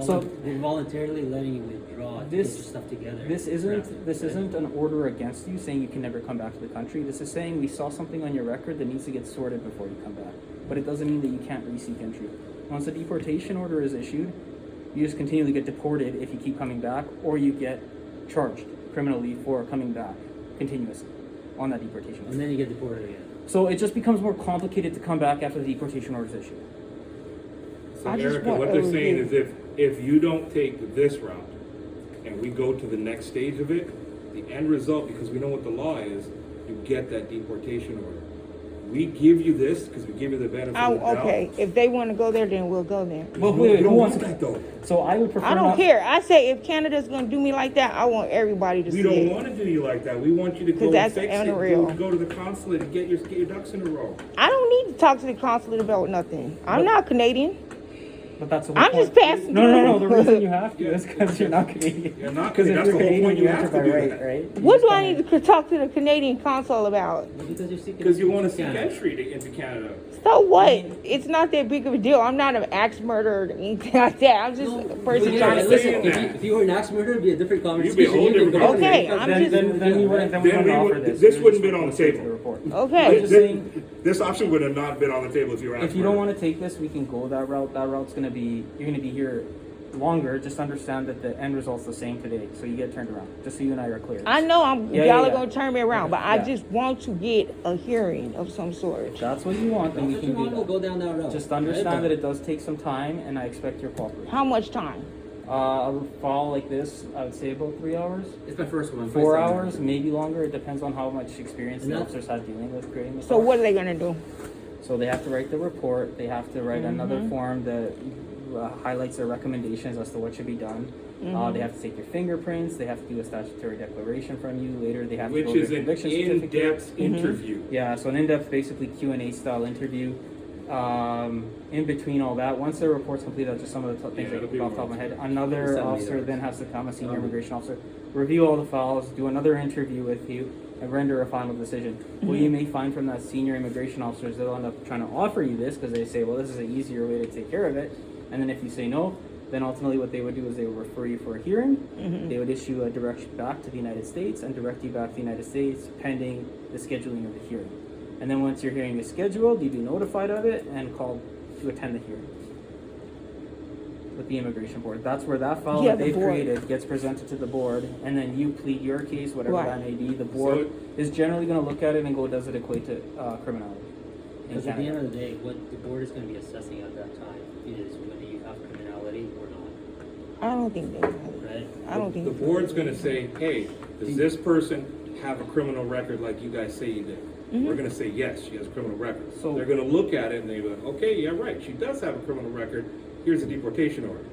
So- We're voluntarily letting you withdraw. To This- get your stuff together. This isn't an order against you saying you can never come back to the country. This is saying we saw something on your record that needs to get sorted before you come back. But it doesn't mean that you can't re-seek entry. Once a deportation order is issued, you just continually get deported if you keep coming back, or you get charged criminally for coming back continuously. on that deportation order. And then you get deported again. So it just becomes more complicated to come back after the deportation order is issued. So I just Erica, want what they're a saying review. is if you don't take this route and we go to the next stage of it, the end result, because we know what the law is, you get that deportation order. We give you this because we give you the benefit of the doubt. Okay, if they want to go there, then we'll go there. Well, You wait, who don't wants want that though. So I would prefer I don't not- care. I say if Canada's gonna do me like that, I want everybody to We see don't it. want to do you like that. We want you to 'Cause go and that's fix it. unreal. Go to the consulate and get your ducks in a row. I don't need to talk to the consulate about nothing. I'm not Canadian. But that's the whole I'm point. just passing No. through. The reason you have to is because you're not Canadian. You're not Because if Canadian. you're That's the whole Canadian, point. you You enter have by to do right, that. right? You What just do I kinda- need to talk to the Canadian consul about? Because you're seeking. Because you want to seek Canada. entry into Canada. So what? It's not that big of a deal. I'm not an axe murderer or anything like that. I'm just a person you're trying not to saying listen. that. If you were an axe murderer, it'd be a different conversation. You'd be a whole different Okay, conversation. I'm Then, just then we wouldn't, then we Then wouldn't we offer would- this. this We would wouldn't just been on the report it to table. the report. Okay. I'm just saying, This option would have not been on the table if you were if you don't want to take this, we can go that route. That route's going to be, you're going to be here longer. Just understand that the end result's the same today. So you get turned around. Just so you and I are clear. I know Yeah, y'all are yeah. gonna turn me around, but I Yeah. just want to get a hearing of some sort. If that's what you want, then we can do We'll that. go down that route. Just understand that it does take some time, and I expect your cooperation. How much time? A fall like this, I would say about 3 hours. It's my first one. 4 hours, maybe longer. It depends on how much experience And the that- officers have dealing with creating the So file. what are they gonna do? So they have to write the report. They have to write another Mm-hmm. form that highlights their recommendations as to what should be done. Mm-hmm. They have to take your fingerprints. They have to do a statutory declaration from you. Later, they have to Which go is to a an conviction certificate. in-depth interview. Yeah, so an in-depth, basically Q&A style interview. In between all that, once the report's complete, that's just some of the things Yeah, I it'll can be off the top of my head. Another 78 officer hours. then has to come, a senior immigration officer, review all the files, do another interview with you, and render a final decision. What you may find from that senior immigration officer is they'll end up trying to offer you this because they say, well, this is an easier way to take care of it. And then if you say no, then ultimately what they would do is they would refer you for a hearing. They would issue a direction back to the United States and direct you back to the United States pending the scheduling of the hearing. And then once your hearing is scheduled, you'd be notified of it and called to attend the hearing with the immigration board. That's where that file Yeah, that the they've board. created gets presented to the board, and then you plead your case, whatever Right. that may be. The board is generally going to look at it and go, does it equate to criminality in Because at the end Canada? of the day, what the board is going to be assessing at that time is whether you have criminality or not, I don't think they will. right? I don't think The board's gonna say, hey, does this person have a criminal record like you guys say you did? We're gonna say, yes, she has a criminal record. So So- they're gonna look at it and they're like, okay, yeah, right, she does have a criminal record. Here's a deportation order.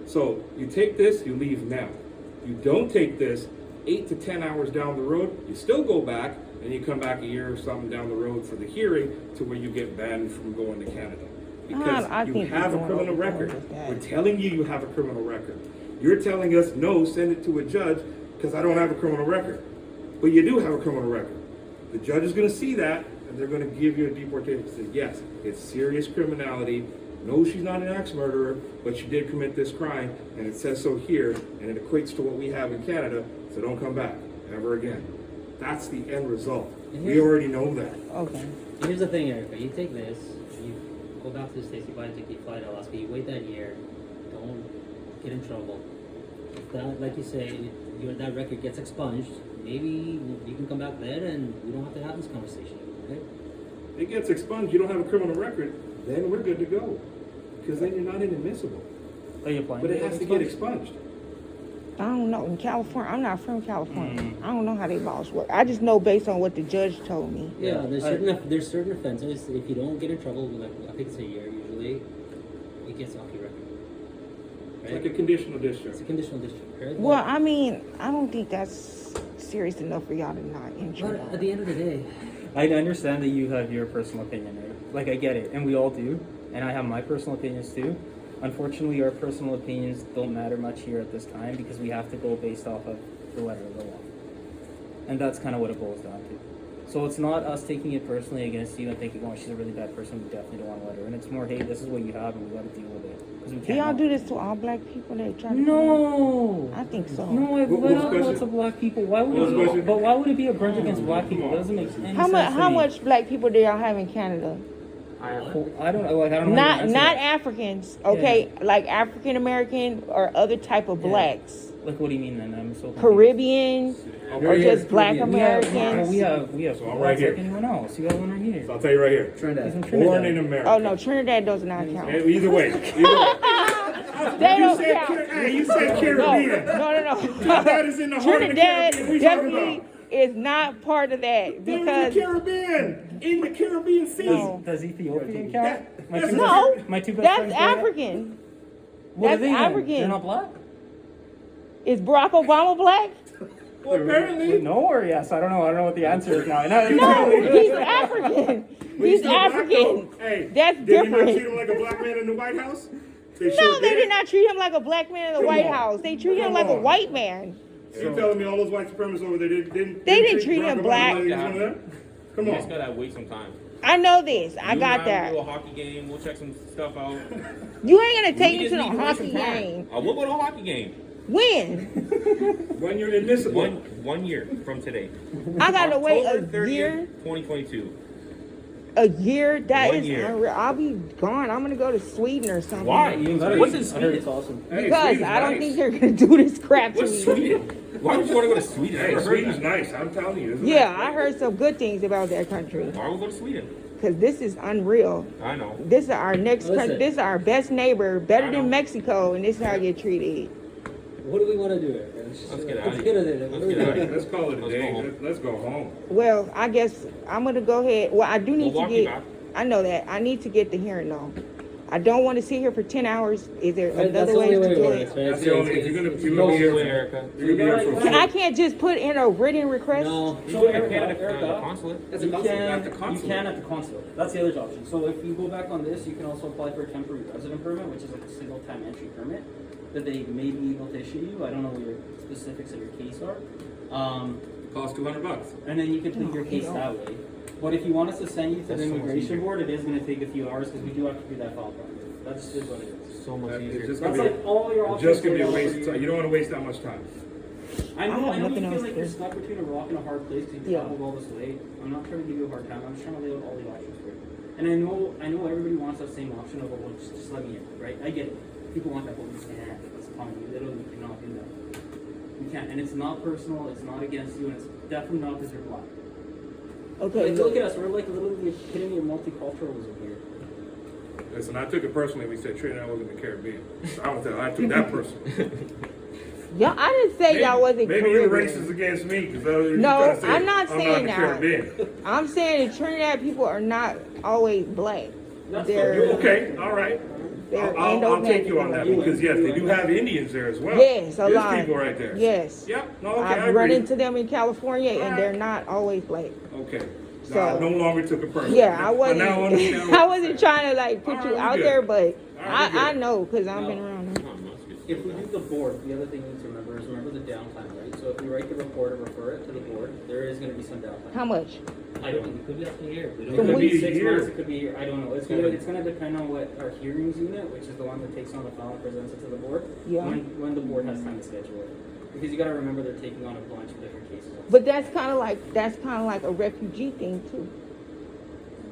So you take this, you leave now. You don't take this, 8 to 10 hours down the road, you still go back, and you come back a year or something down the road for the hearing to where you get banned from going to Canada. Because I you think have a we're criminal going record. overboard with that. We're telling you you have a criminal record. You're telling us, no, send it to a judge, because I don't have a criminal record. But you do have a criminal record. The judge is gonna see that, and they're gonna give you a deportation. Say, yes, it's serious criminality. No, she's not an axe murderer, but she did commit this crime, and it says so here, and it equates to what we have in Canada, so don't come back, ever again. That's the end result. We already know that. Okay. Here's the thing, Erica. You take this, you go back to the States, you buy a ticket, fly to Alaska, you wait that year, don't get in trouble. If that, like you say, that record gets expunged, maybe you can come back then and we don't have to have this conversation, right? It gets expunged, you don't have a criminal record, then we're good to go. Because then you're not inadmissible. Are you applying? But it has to get expunged. I don't know. In California, I'm not from California. I don't know how they laws work. I just know based on what the judge told me. Yeah, there's certain offenses, if you don't get in trouble, like I think it's a year usually, it gets off your record. It's Right? like a conditional discharge. It's a conditional discharge, right? Well, I mean, I don't think that's serious enough for y'all to not injure. But at the end of the day, I understand that you have your personal opinion, right? Like, I get it, and we all do, and I have my personal opinions too. Unfortunately, our personal opinions don't matter much here at this time because we have to go based off of the letter of the law. And that's kind of what it boils down to. So it's not us taking it personally against you and thinking, oh, she's a really bad person, we definitely don't want to let her. And it's more, hey, this is what you have and we got to deal with it. Because we Do can't. y'all help do it. this to all black people that try to No! I think so. No, I've What let was the out lots question? of black people. Why would What was the it be, question? but why would it be a grudge against black people? That doesn't make any How sense much? to How me. much black people do y'all have in Canada? I don't know. Like, I don't know. how to Not answer not that. Africans. Okay, like African American or other type of blacks. Like, what do you mean then? I'm so confused. Caribbean, or Caribbean, just Black Caribbean. Americans? We have So I'm right here. like anyone else. You got one right here. So I'll tell you right here. He's from Trinidad. Trinidad. Born in America. Oh no, Trinidad does not count. Either way. They You don't said, count. hey, you said No, Caribbean. no. Trinidad is in the heart of the Trinidad Caribbean. What are you talking definitely about? is not part of that They're because in the Caribbean. In the Caribbean Sea. No. Does Ethiopian That- count? My that's two no, best- my two best that's friends growing up? African. What are That's they then? African. They're not black? Is Barack Obama black? Well, apparently. No or yes? I don't know. I don't know what the answer is now. No, No, he's African. He's still black, African. though. Hey, That's did they not treat different. him like a black man in the White House? They No, sure they did not treat him like a black man in the Come White on. House. They treated him Come like a on. white man. You telling me all those white supremacists over there didn't They didn't treat Barack him Obama black. like he was one of them? Come You just on. gotta wait some time. I know this. I You got and I that. will do a hockey game. We'll check some stuff out. You ain't gonna take We me just to the need to wait hockey some time. game. I will go to a hockey game. When? When you're admissible. 1 year from today. I gotta wait October a 30th, year. 2022. A year? That 1 is year. unreal. I'll be gone. I'm gonna go to Sweden or something. Why? What's in I heard Sweden? it's awesome. Hey, Because Sweden's I don't nice. think you're gonna do this crap to What's me. Sweden? Why would you want to go to Sweden? I Hey, never heard Sweden's that. nice. I'm telling you. It's a Yeah, nice I place. heard some good things about that country. Why would we go to Sweden? Because this is unreal. I know. This is our next Listen. country. This is our best neighbor, better I know. than Mexico, and this is how you get treated. What do we want to do here? Let's get out of Let's here. get it. Let's get out of here. Let's call it a Let's day. go home. Let's go home. Well, I guess I'm gonna go ahead. Well, I do need We'll walk to you get. back. I know that. I need to get the hearing though. I don't want to sit here for 10 hours. Is there Right, that's another the way only to way it do works, it? right? That's the only. If you're gonna be No here, way, Erica. you're gonna be here for. I can't just put in a written request. No. You So, can Erica, at the Erica, consulate. That's a You consulate. can, At the you consulate. can at the consulate. That's the other option. So if you go back on this, you can also apply for a temporary resident permit, which is like a single time entry permit that they may be able to issue you. I don't know what your specifics of your case are. Cost $200. And then you can take your case that way. But if you want us to send you to the That's so much immigration easier. board, it is going to take a few hours because we do have to do that file process. That's just what it is. So much It's easier. just That's gonna be. like all your It's options. just gonna be a laid out waste for of you. time. You don't want to waste that much time. I know have you nothing feel else like to you're do. stuck between a rock and a hard place because you Yeah. traveled all this way. I'm not trying to give you a hard time. I'm just trying to lay out all the options for you. And I know everybody wants that same option of, well, just let me in, right? I get it. People want that, but we can't. It's fine. You literally cannot do that. You can't. And it's not personal. It's not against you, and it's definitely not because you're black. Okay. Like, look at us. We're like literally hitting your multiculturalism here. Listen, I took it personally. We said Trinidad was in the Caribbean. I don't tell. I took that personally. Y'all, I didn't say y'all wasn't Maybe you're Caribbean. racist against me because No, I'm not I'm saying not that. the Caribbean. I'm saying that Trinidad people are not always black. That's They're Okay, all right. they're I'll take you on that Indo-Pan because yes, they do have Indians there as well. Yes, a There's lot. people right there. Yes. Yep. No. Okay. I I've run agree. into them in California, and Alright. they're not always black. Okay. So- So I no longer took it personally. Yeah, I wasn't. now I understand what I you're wasn't saying. trying to like put Alright, you we out good. there, but Alright, we I good. know because I've No. been around them. Oh, that's good. If we do the board, the other thing you need to remember is remember the downtime, right? So if we write the report and refer it to the board, there is going to be some downtime. How much? I don't. It could be up to here. We It don't. Can could we- be 6 Year. months, it could be, I don't know. It's gonna depend on what our hearings unit, which is the one that takes on the file and presents it to the board, Yeah. when the board has time to schedule it. Because you gotta remember they're taking on a bunch of different cases. But that's kind of like a refugee thing too.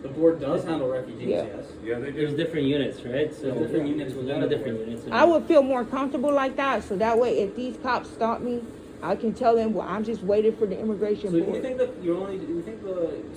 The board does handle refugees, Yeah. yes. Yeah, they There's do. different units, right? So There's different units There's a within lot of the different board. units. I would feel more comfortable like that, so that way if these cops stop me, I can tell them, well, I'm just waiting for the immigration So if you board. think that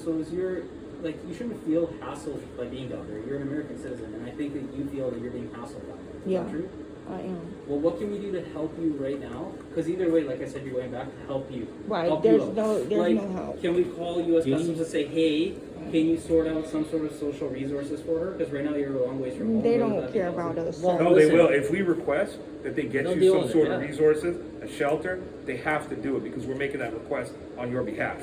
so is your, like, you shouldn't feel hassled by being down there. You're an American citizen, and I think that you feel that you're being hassled down there. Is Yeah. that true? I am. Well, what can we do to help you right now? Because either way, like I said, you're going back to help you. Right, Help there's you out. no help. Can we call U.S. Do you Customs and say, hey, can you sort out some sort of social resources for her? Because right now you're a long ways from home. They Where would don't that be care housing? about us. Well, No, they Listen. will. If we request that they get They'll you deal some with it, sort of yeah. resources, a shelter, they have to do it because we're making that request on your behalf.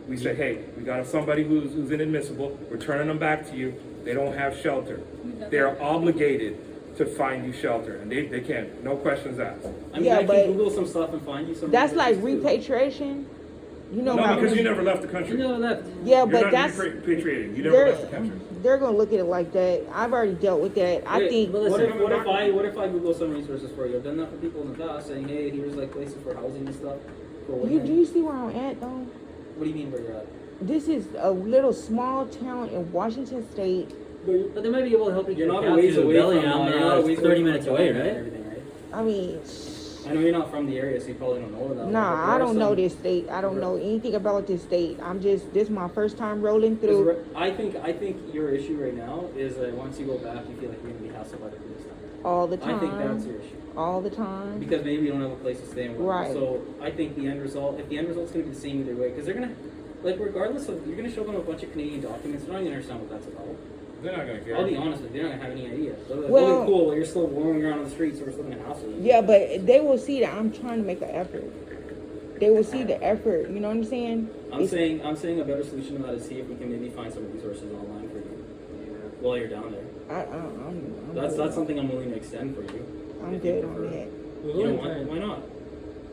We say, hey, we got somebody who's inadmissible. We're turning them back to you. They don't have shelter. They are obligated to find you shelter, and they can. No questions asked. I mean, Yeah, I but can Google some stuff and find you some. That's like resources, too. repatriation. You know No, about because you never left the country. You know that. Yeah, You're but not that's repatriating. You never left the country. they're gonna look at it like that. I've already dealt with that. I Wait, think. but What listen, if I Google some resources for you? I've done that for people in the past, saying, hey, here's like places for housing and stuff. For Do women. you see where I'm at though? What do you mean where you're at? This is a little small town in Washington State. But they might be able to help you You're get not down a ways to away Bellingham. from. You're not a ways 30 away minutes from away, and right? everything, right? I mean, I know you're not from the area, so you probably don't know that. but Nah, there I are don't know some- this state. I don't know anything about this state. This is my first time rolling Because through I think your issue right now is that once you go back, you feel like you're gonna be hassled by the police. all the time. I think that's your issue. All the time. Because maybe you don't have a place to stay and whatnot. Right. So I think the end result, if the end result's gonna be the same either way, because they're gonna, like, regardless of, you're gonna show them a bunch of Canadian documents, they're not gonna understand what that's about. They're not gonna care. I'll be honest with you, they're not gonna have any idea. They're like, Well- oh, cool, well, you're still roaming around on the streets, so we're still gonna hassle you. Yeah, but they will see that I'm trying to make an effort. They will see the effort. You know what I'm saying? I'm saying a better solution to that is see if we can maybe find some resources online for you while you're down there. I'm That's good. something I'm willing to extend for you. I'm if you good on prefer. that. You know why not?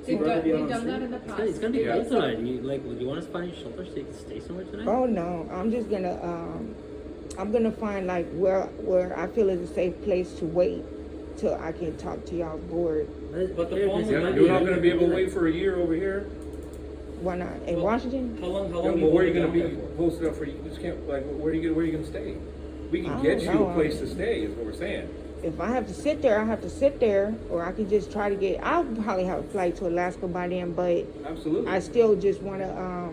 We've Rather done, be out we've on the done that street? in the It's past. gonna, it's gonna be Yeah. cold tonight. You like, do you want us to find shelter so you can stay somewhere tonight? Oh no, I'm gonna find like where I feel is a safe place to wait till I can talk to y'all board. But the Here, problem this with might that- be You're not a gonna be able to good wait for a year over here. Why not? In Well, Washington? How long Yeah, do but you where are you hold gonna it be down there for? posted up for? You just can't, like, where are you gonna stay? We I can don't get you know. a place to stay, is what we're saying. If I have to sit there, I have to sit there, or I can just try to get. I'll probably have a flight to Alaska by then, but Absolutely. I still just want to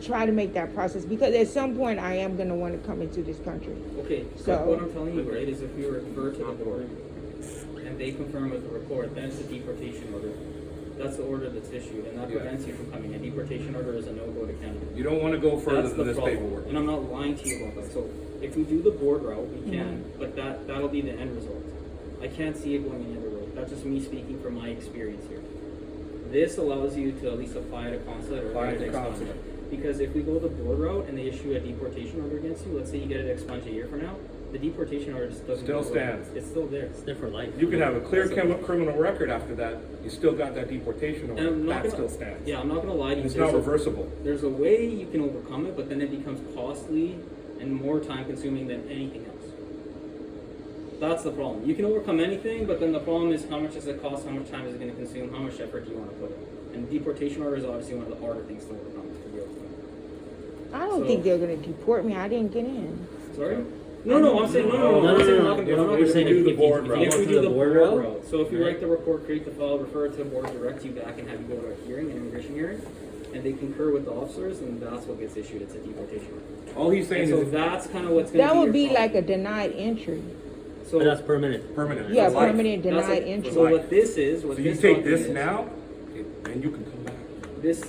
try to make that process because at some point I am gonna want to come into this country. Okay, So- so what I'm telling you, right, is if we refer to the board and they confirm with the report, then it's a deportation order. That's the order that's issued, and that Yeah. prevents you from coming. A deportation order is a no-go to Canada. You don't wanna go further That's than the this problem. paperwork. And I'm not lying to you about that. So if we do the board route, we can, but that'll be the end result. I can't see it going any other way. That's just me speaking from my experience here. This allows you to at least apply at a consulate or Apply get at it the expunged. consulate. Because if we go the board route and they issue a deportation order against you, let's say you get it expunged a year from now, the deportation order just doesn't Still go away. stands. It's still there. It's there for life. You can have a clear criminal record after that, you still got that deportation And order, I'm not that gonna, still stands. yeah, I'm not gonna lie to you. It's not there's a- reversible. There's a way you can overcome it, but then it becomes costly and more time consuming than anything else. That's the problem. You can overcome anything, but then the problem is how much does it cost, how much time is it going to consume, how much effort do you want to put in? And deportation order is obviously one of the harder things to overcome. To be able to. I don't So- think they're gonna deport me. I didn't get in. Sorry? No, I'm saying no. I'm saying we're not going to You're do not saying do if the you- board if route. you If go we through do the board route, route, so if you right? write the report, create the file, refer it to the board, direct you back and have you go to a hearing, an immigration hearing, and they concur with the officers, and that's what gets issued. It's a deportation order. All he's saying And so is that's kind of what's going to That be would your be problem. like a denied entry. So But that's permanent. permanent. Yeah, for life. permanent that's denied it. entry. So what this is, what So you this take document this is, now, and you can come back. This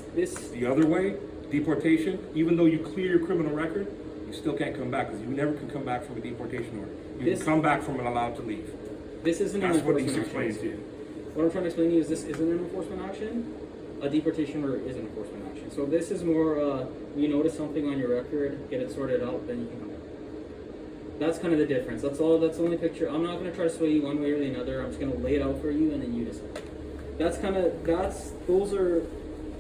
The other way, deportation, even though you clear your criminal record, you still can't come back, because you never can come back from a deportation order. You This- can come back from an allowed to leave. this isn't an That's what he's enforcement explaining action. to you. What I'm trying to explain to you is this isn't an enforcement action. A deportation order is an enforcement action. So this is more, you notice something on your record, get it sorted out, then you can come back. That's kind of the difference. That's all. That's the only picture. I'm not going to try to sway you one way or the other. I'm just going to lay it out for you, and then you decide. Those are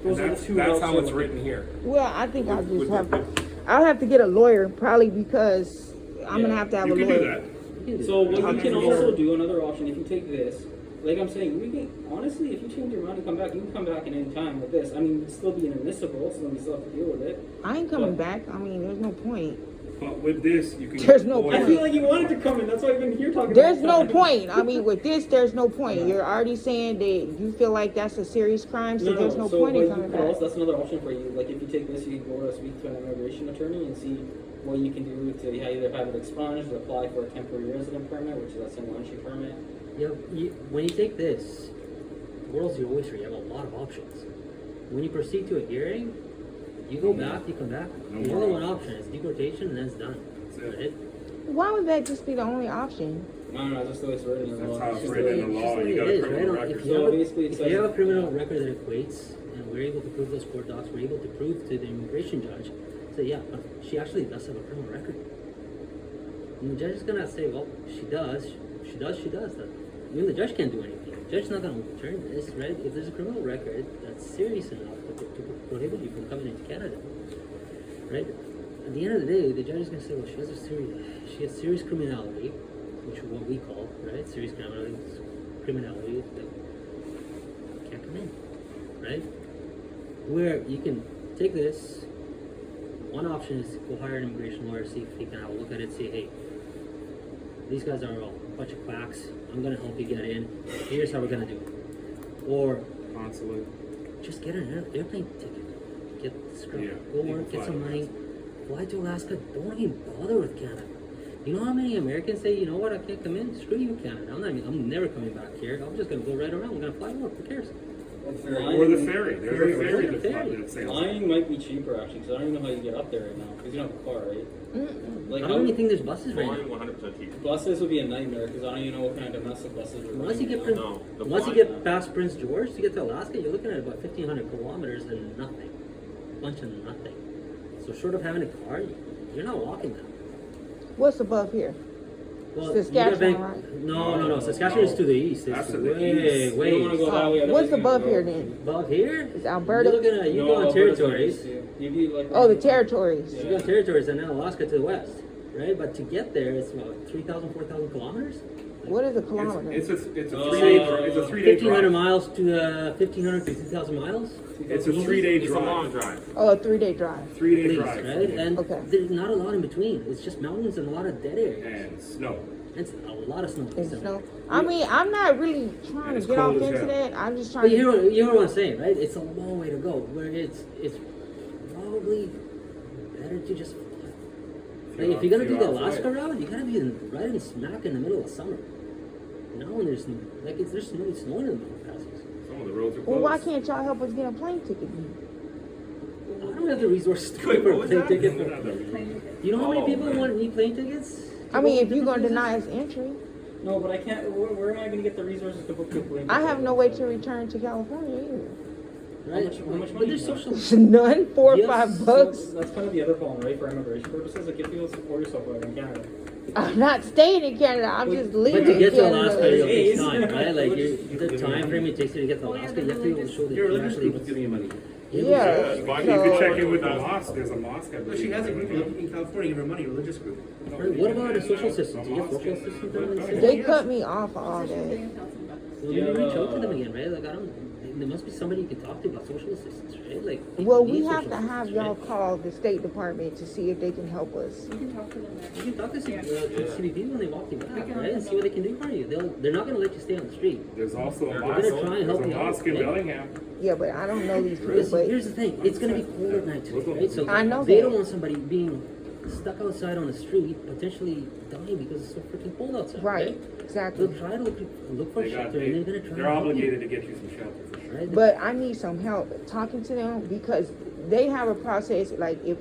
And the two that's routes how you're it's looking written at. here. Well, I think I'll With- just with- have. I'll have to get a lawyer probably because I'm gonna have to have You a can lawyer. do that. So what you can Okay. also do, another option, if you take this, like I'm saying, we can, honestly, if you change your mind and come back, you can come back at any time with this. I mean, it'd still be inadmissible, so then we still have to deal with it. I ain't coming What? back. I mean, there's no point. But with this, you can. There's no avoid- I feel like you wanted to come in, that's why I've been here talking There's about no point. I mean, with this, there's no point. You're already saying that you feel like that's a serious crime, so there's no so point in what you coming could back. also, that's another option for you. Like if you take this, you can go to speak to an immigration attorney and see what you can do to either have it expunged, apply for a temporary resident permit, which is a single entry permit. Yeah, when you take this, the world's your oyster. You have a lot of options. When you proceed to a hearing, you go back, you come back. No There's more only one options. option. It's deportation, and then it's done. That's it. Right? Why would that just be the only option? No, that's the way it's written in the That's law. how It's it's just written the in way- the law. Just You the got way a it is, criminal right? record. If you So have a- basically it if says- you have a criminal yeah. record that equates, and we're able to prove those court docs, we're able to prove to the immigration judge, say, yeah, she actually does have a criminal record. And the judge is gonna say, well, she does. That. I mean, the judge can't do anything. The judge's not gonna overturn this, right? If there's a criminal record that's serious enough to prohibit you from coming into Canada, right? At the end of the day, the judge is gonna say, well, she has serious criminality, which is what we call, right? Serious criminality that can't come in, right? Where you can take this, one option is go hire an immigration lawyer, see if he can have a look at it, say, hey, these guys are a bunch of quacks, I'm gonna help you get in, here's how we're gonna do it. or Consulate. just get an airplane ticket. Get scrub, Yeah, go you work, can get fly some to money, fly to Alaska. Don't even bother with Canada. You know how many Americans say, you know what, I can't come in? Screw you, Canada. I'm never coming back here. I'm just gonna go right around. I'm gonna fly north. Who cares? Or the ferry. There's a ferry that sails. Flying might be cheaper actually, because I don't even know how you get up there right now, because you don't have a car, right? Like I don't even think there's buses right Flying now. 100% cheaper. buses would be a nightmare, because I don't even know what kind of domestic buses are. Once you get No, the once you flying- get past Prince George to get to Alaska, you're looking at about 1,500 kilometers and nothing, bunch of nothing. So short of having a car, you're not walking that. What's above here? Well, Saskatchewan, you gotta right? No. Saskatchewan is to the east. It's That's to the way, east. way You don't want to go that way. What's otherwise you're above gonna here go- then? above here. Is Alberta? You're looking at you No, go on Alberta's territories. nice, yeah. You'd be like Oh, the territories. Yeah. You go on territories, and then Alaska to the west, right? But to get there, it's about 3,000, 4,000 kilometers. What is a kilometer? It's a Oh. 3-day 1,500 drive. miles to 1,500 to 2,000 miles. It's a 3-day It's a long drive. drive. Oh, a 3-day drive. 3-day Please, drive. right? And Okay. there's not a lot in between. It's just mountains and a lot of dead areas. And snow. It's a lot of snow. And snow. I mean, I'm not really trying And it's to get off cold as into hell. that. I'm just But trying you to. hear what I'm saying, right? It's a long way to go. Where it's probably better to just fly. Like if you're gonna do the Alaska route, you gotta be right in smack in the middle of summer. You know, when there's no snowing in the mountain passes. Some of the roads are closed. Well, why can't y'all help us get a plane ticket? then? I don't have the resources to Wait, pay for what a was plane that? ticket. Don't have that reason. You know how many Oh, people man. need plane tickets? I mean, if you're gonna deny us entry, No, but I can't. Where am I going to get the resources to book your plane? I have no way to return to California either. Right? How much But money there's do you have? social. None, 4 or Yes, 5 bucks. So that's kind of the other problem, right? For immigration purposes, like if you support yourself out in Canada. I'm not staying in Canada. I'm just leaving But to get to Alaska, Canada. it takes Jeez. time, right? Like the time frame it takes you to get to Alaska, you have to be able to show that Your you religious actually. group is giving you money. Yeah. You could So, check in with the mosque. There's a mosque, I But believe. she has a group in California, give her money, a religious group. What about a social assistance? Do you get social assistance down in the city? they cut me off all day. So maybe reach out to them again, right? Like I don't. There must be somebody you can talk to about social assistance, right? Like. Well, people we need have social to have assistance, y'all right? call the State Department to see if they can help us. You can talk to CBP when they walk you back, right? And see what they can do for you. They're not going to let you stay on the street. There's also a They're mosque. gonna try and help There's a you out, mosque in right? Bellingham. Yeah, but I don't know these people. Listen, But here's the thing. It's going to be cold at night today, right? So I know they that. don't want somebody being stuck outside on the street, potentially dying because it's so freaking cold outside, right, They'll exactly. try to look for They got, shelter, and they're going to try. they're to help you, obligated to get you some shelter for sure. right? But I need some help talking to them because they have a process. Like if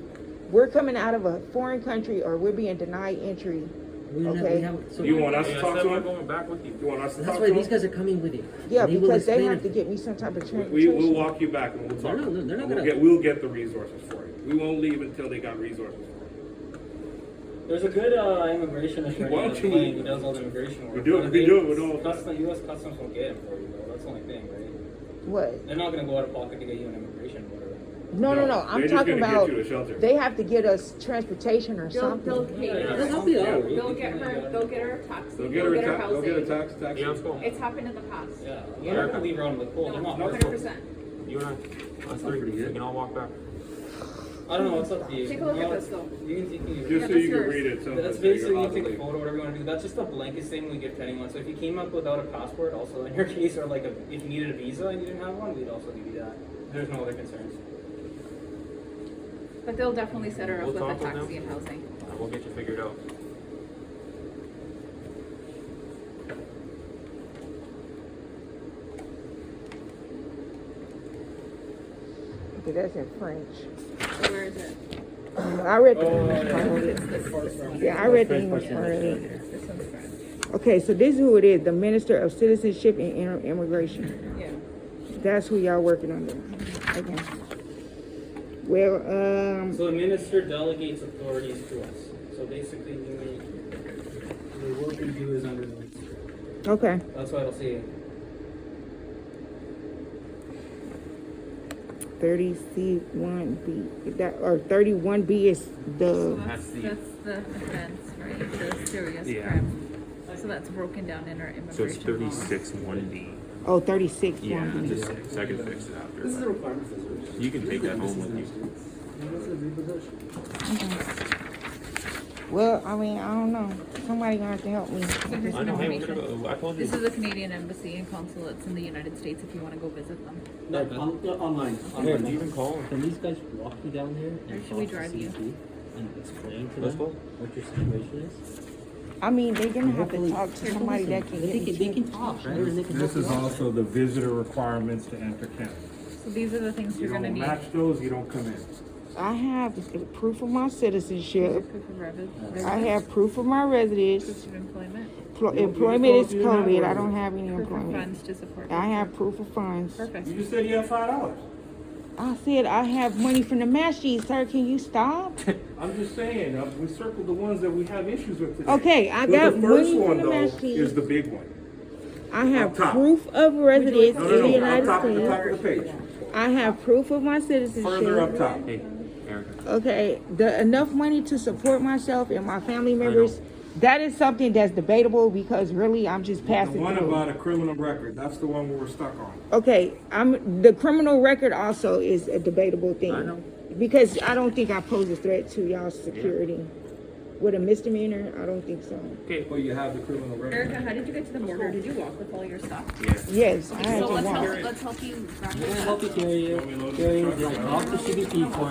we're coming out of a foreign country or we're being denied entry, okay. So You want us to Yeah, talk I said to we're him? going back with you. You want us to that's talk why to these him? guys are coming with you. yeah, They will because they explain have to it. get me some type of We'll transportation. walk you back and we'll talk. No, they're not We'll gonna- we'll get the resources for you. We won't leave until they got resources for you. There's a good immigration attorney Why don't that's you- playing who does all the immigration work. We do it, But we they- do it, we don't- U.S. Customs won't get him for you, though. That's the only thing, right? What? They're not going to go out of pocket to get you an immigration order. No. I'm they're just talking gonna about get you a shelter. they have to get us transportation or They'll something. pay Yeah, her. They'll help you out. They'll get her a taxi. They'll get her a housing. they'll get a tax. Yeah, let's go. It's happened in the past. Yeah, you're not going to leave her out in the cold. They're not No, hard to- 100%. You and I, us three, we can all walk back. I don't know, it's up to you. Take a look at No, this, though. You can Just so that's you can yours. read it. So That's that basically, you're you take a obligated. photo, whatever you want to do. That's just the blanket thing we give to anyone. So if you came up without a passport, also in your case, or like if you needed a visa and you didn't have one, we'd also give you that. There's no other concerns. But they'll definitely set her up We'll with a talk with taxi them. and housing. And we'll get you figured out. Okay, that's in French. So where is it? I read the Oh, English part of It's it. this one. Yeah, I read the English part of it. This one's French. Okay, so this is who it is, the Minister of Citizenship and Immigration. Yeah. That's who y'all working under. Okay. Well, So the minister delegates authorities to us. So basically, the work we do is under the minister. okay. That's why it'll say 30C1B. That or 31B is the That's the- That's the offense, right? The serious Yeah. crime. So that's broken down in our immigration So it's law. 36 1D. 36 Yeah, 1B. just so I can fix it after. This is a requirement for this. You can take that home with you. This is a repossession. Well, I mean, I don't know. Somebody gonna have to help me. So here's I some know, hey, we're information. gonna go, I told you. This is the Canadian Embassy and consulates in the United States if you want to go visit them. No, online. Did you even call him? Can these guys walk you down there Or and should we talk to drive you? CP and explain to Let's them go. what your situation is? I mean, they're gonna have to Hopefully- talk to somebody that can But get they me can talk, right? And they can This help is you out. also the visitor requirements to enter Canada. So these are the things You you're gonna don't need. match those, you don't come in. I have proof of my These are citizenship. proof of I have proof of my residence. proof of employment, Employment is You don't have COVID. I residence. don't have any proof of employment. funds to support. I your have trip. proof of funds. Perfect. You just said you have $5. I said I have money from the match sheet, sir. Can you stop? I'm just saying, we circled the ones that we have issues with today. Okay, I But got the first money one from the though match sheet. is the big one. I have Up top. proof of residence No, in the no, no, United up top of the States. page. I have proof of my citizenship. Further up top. Hey, Erica. Okay, enough money to support myself and my family members. That is something that's debatable because really I'm just The passing one through. about a criminal record, that's the one we're stuck on. Okay, the criminal record also is a debatable thing. I know. Because I don't think I pose a threat to y'all's security. With a misdemeanor, I don't think so. Okay. Well, you have the criminal record. Erica, how did you get to the border? Did you walk with all your stuff? Yes, I had So to let's walk. let's help you grab I'm your gonna stuff. help you carry it. Carry it, like, off the CBP for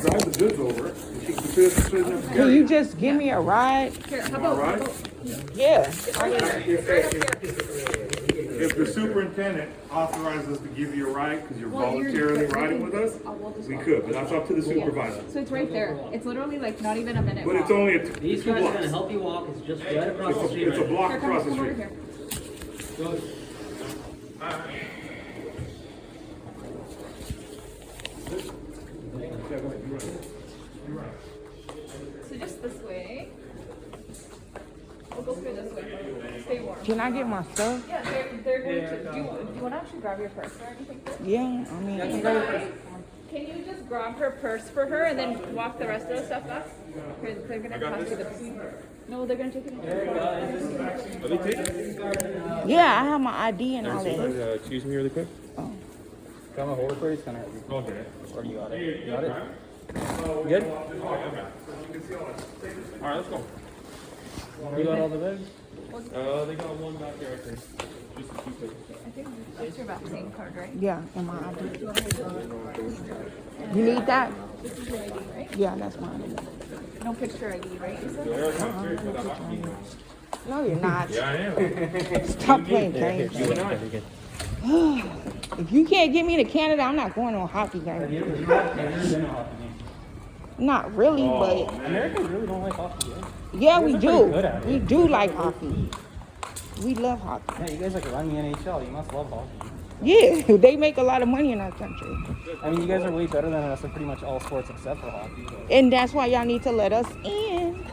Drive the goods over it. You should consider the citizen. Can you just give me a ride? Here, how All about right? Yeah. If the superintendent authorizes us to give you a ride because you're Well, you're- voluntarily but we riding can- with us, we'll just we walk. could, but that's up to the supervisor. So it's right there. It's literally like not even a minute But walk. it's only These two guys are blocks. gonna help you walk, it's just right across the street. It's a block Here, come across the over street. here. So just this way. We'll go through this way. Stay warm. Can I get my stuff? Yeah, they're going to. Do you want to actually grab your purse or anything? Yeah, I mean, Can you just grab her purse for her and then walk the rest of the stuff back? They're gonna pass you the. No, they're gonna take it. Are they taking? yeah, I have my ID and all that. Excuse me really quick. Got my holder for you? It's kind of. Go ahead. Or you got it? You got it? Good? Alright, let's go. You got all the bags? They got one back there, I think. Just a few places. I think that's your vaccine card, right? Yeah, and my ID. You need that? This is your ID, right? Yeah, that's my ID. No picture ID, right? You said? No, you're not. Yeah, I am. Stop playing games. You and I. If you can't get me to Canada, I'm not going to a hockey game. Not really, but Americans really don't like hockey, right? yeah, we You guys are pretty do. good at it. We do like hockey. We love hockey. Yeah, you guys like run the NHL. You must love hockey. Yeah, they make a lot of money in our country. I mean, you guys are way better than us in pretty much all sports except for hockey. And that's why y'all need to let us in.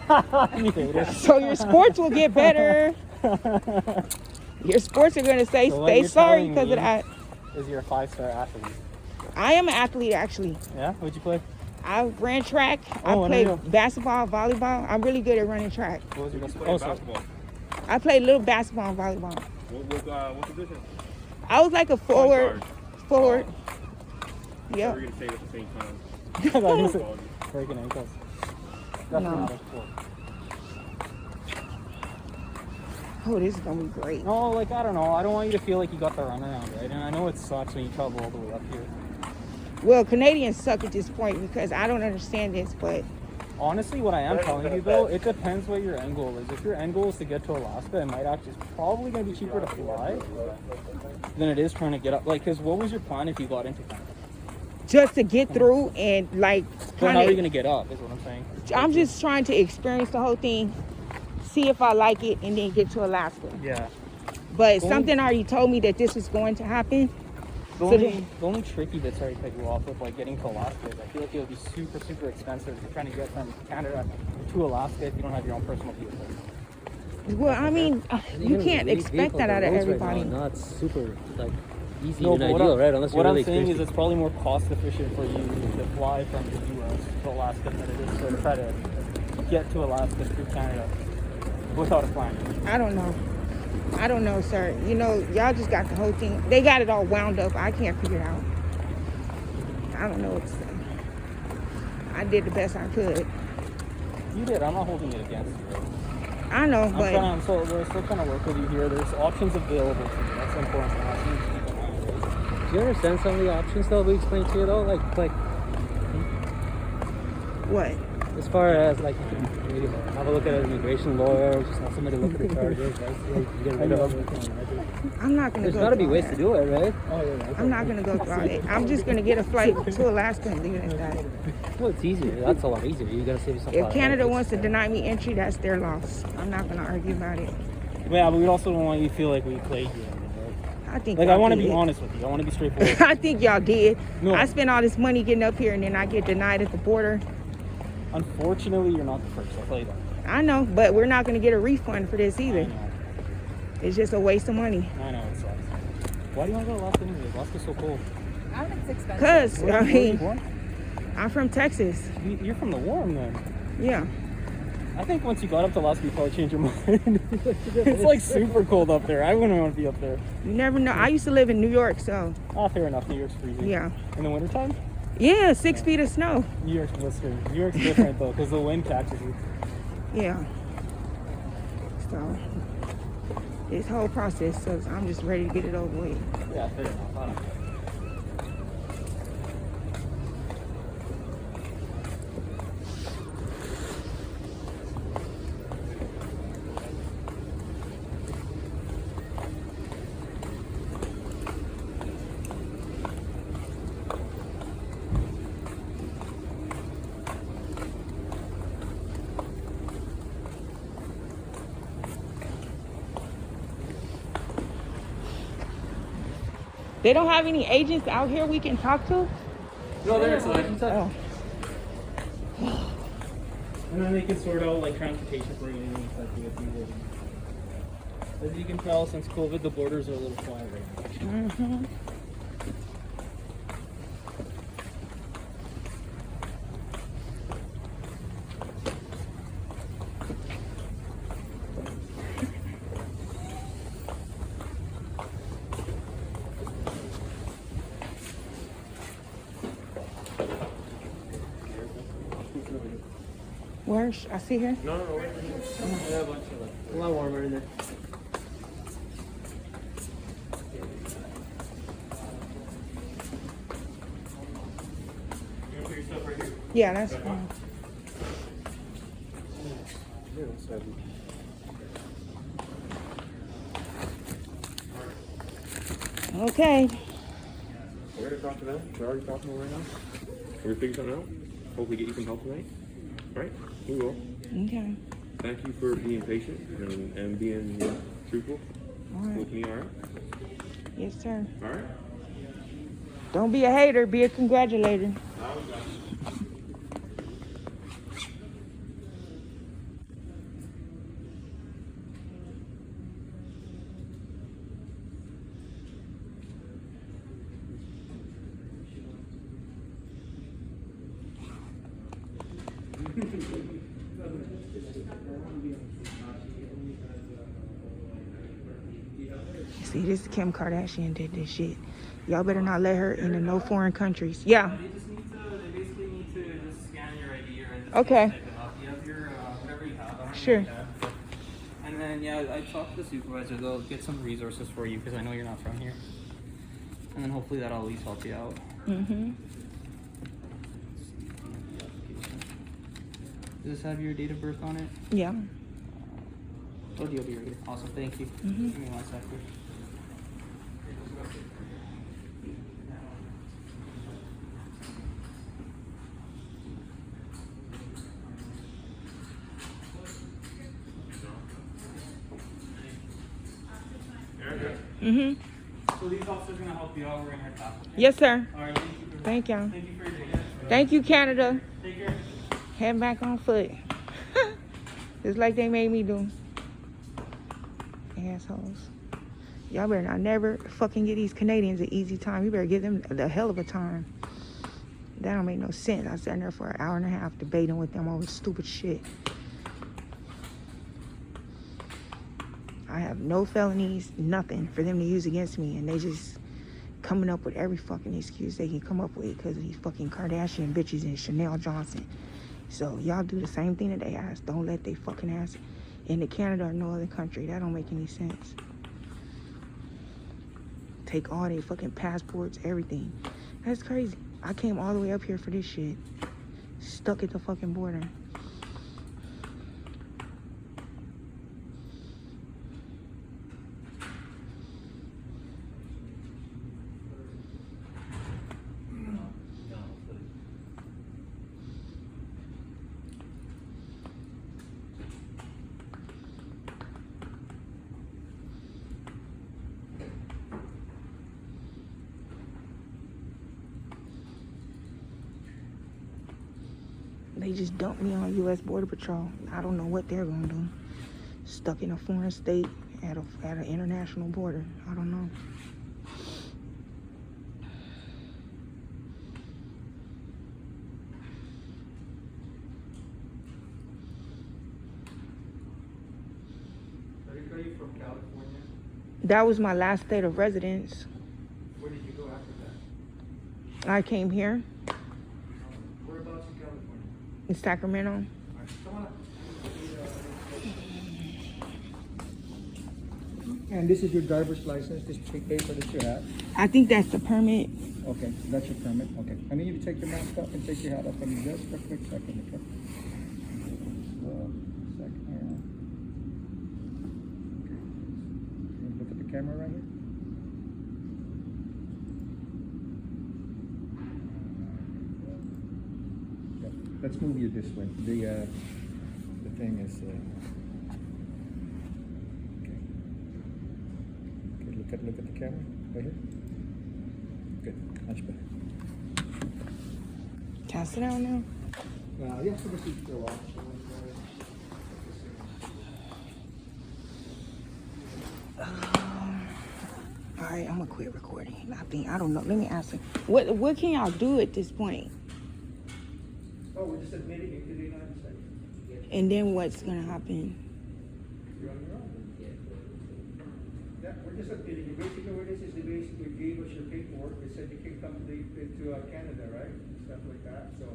You haters. So your sports will get better. Your sports are going to say, So what stay you're sorry telling because me- of that. Is you're a 5-star athlete? I am an athlete, actually. Yeah? What'd you play? I ran track. Oh, I I played know. basketball, volleyball. I'm really good at running track. What was your best? Oh, Oh, sorry. basketball. I played little basketball and volleyball. What position? I was like a forward. Forward. We're Yep. gonna say it at the same time. I thought you said breaking ankles. Definitely No. not a sport. Oh, this is gonna be great. No, like, I don't know. I don't want you to feel like you got the runaround, right? And I know it sucks when you travel all the way up here. Well, Canadians suck at this point because I don't understand this, but Honestly, what I am telling you though, it depends what your end goal is. If your end goal is to get to Alaska, it might actually, it's probably going to be cheaper to fly than it is trying to get up. Like, because what was your plan if you got into Canada? just to get through and like But how are you kind going to get up is what I'm saying. of, I'm just trying to experience the whole thing, see if I like it, and then get to Alaska. Yeah. But Well- something already told me that this was going to happen. The So only, the only tricky bits already cut you off with like getting to Alaska is I feel like it would be super, super expensive if you're trying to get from Canada to Alaska if you don't have your own personal vehicle. Well, I mean, you Even can't with these expect that out of vehicles right everybody. now, not super like easy No, and but ideal, right? Unless what you're I'm really saying is thirsty. it's probably more cost efficient for you to fly from the US to Alaska than it is to try to get to Alaska through Canada without a plan. I don't know. I don't know, sir. You know, y'all just got the whole thing. They got it all wound up. I can't figure it out. I don't know what to say. I did the best I could. You did. I'm not holding it against you. I know, but We're still trying to work with you here. There's options available to you. That's important for us. You need to keep in mind, right? Do you understand some of the options though we explained to you though? Like what? as far as like you can maybe have a look at an immigration lawyer, just have somebody look at the charges, right? So you can get rid of them. I'm not gonna There's go gotta be through ways all to that. do it, right? Oh, yeah, right. I'm not gonna go through all that. I'm just gonna get a flight to Alaska and leave it at that. Well, it's easier. That's a lot easier. You gotta save yourself a lot If of Canada headaches. wants to deny me entry, that's their loss. I'm not gonna argue about it. Yeah, but we also don't want you to feel like we played you. I think Like, I y'all want to be did. honest with you. I want to be straightforward. I think y'all did. No. I spent all this money getting up here and then I get denied at the border. Unfortunately, you're not the first. I'll tell you that. I know, but we're not gonna get a refund for this I either. know. It's just a waste of money. I know, it sucks. Why do you want to go to Alaska anyway? Alaska's so cold. It's expensive. Cause Where I are you mean, born? I'm from Texas. You're from the warm then. Yeah. I think once you got up to Alaska, you probably changed your mind. It's like super cold up there. I wouldn't want to be up there. You never know. I used to live in New York, so Ah, fair enough. New York's freezing. yeah. In the wintertime? Yeah, 6 feet of snow. New York's blistering. New York's different though, because the wind catches you. Yeah. So this whole process, so I'm just ready to get it over with. Yeah, fair enough. I don't know. They don't have any agents out here we can talk to? No, they're inside. Oh. And then they can sort out like transportation for you and stuff with you. As you can tell, since COVID, the borders are a little quiet right now. Mm-hmm. Where? I see her. Yeah, a bunch of it. A lot warmer in there. You gonna put your stuff right here? Yeah, that's fine. Okay. We're gonna talk to them. We're already talking to them right now. We're gonna figure something out. Hopefully get you some help tonight. Right? We will. Okay. Thank you for being patient and being truthful All right. with me, alright? Yes, sir. Alright? Don't be a hater. Be a congratulator. See, this Kim Kardashian did this shit. Y'all better not let her into no foreign countries. Yeah. They basically need to just scan your ID or Okay. type it up. You have your, whatever you have. I don't Sure. know that. And then, yeah, I talked to the supervisor. They'll get some resources for you because I know you're not from here. And then hopefully that'll at least help you out. Mm-hmm. Does this have your date of birth on it? Yeah. Oh, you'll be right here. Awesome, thank you. Mhm. Give me 1 second. Mm-hmm. So these officers are gonna help you out. We're gonna head back. Okay? Yes, sir. All right. Thank y'all. Thank you for your data. Thank you, Canada. Take care. Head back on foot. Just like they made me do. Assholes. Y'all better not never fucking give these Canadians an easy time. You better give them the hell of a time. That don't make no sense. I sat there for an hour and a half debating with them over stupid shit. I have no felonies, nothing for them to use against me, and they just coming up with every fucking excuse they can come up with because of these fucking Kardashian bitches and Chanel Johnson. So y'all do the same thing that they ask. Don't let they fucking ass into Canada or no other country. That don't make any sense. Take all their fucking passports, everything. That's crazy. I came all the way up here for this shit. Stuck at the fucking border. They just dumped me on U.S. Border Patrol. I don't know what they're gonna do. Stuck in a foreign state at an international border. I don't know. Are you from California? That was my last state of residence. Where did you go after that? I came here Whereabouts in California? in Sacramento. Come on up. And this is your driver's license, this paper that you have. I think that's the permit. Okay, that's your permit, okay. I need you to take your mask off and take your hat off for me just for a quick second, okay? Second here. Okay. Look at the camera right here. Yep. Let's move you this way. The thing is, okay. Look at the camera right here. Good, much better. Can I sit down now? Yeah, so this is the watch. All right, I'm gonna quit recording. I don't know. Let me ask you. What can y'all do at this point? Oh, we're just admitting it to the United States. And then what's gonna happen? You're on your own. Yeah, we're just admitting it. Basically, what it is they basically gave us your paperwork. They said you can come to Canada, right? Stuff like that. So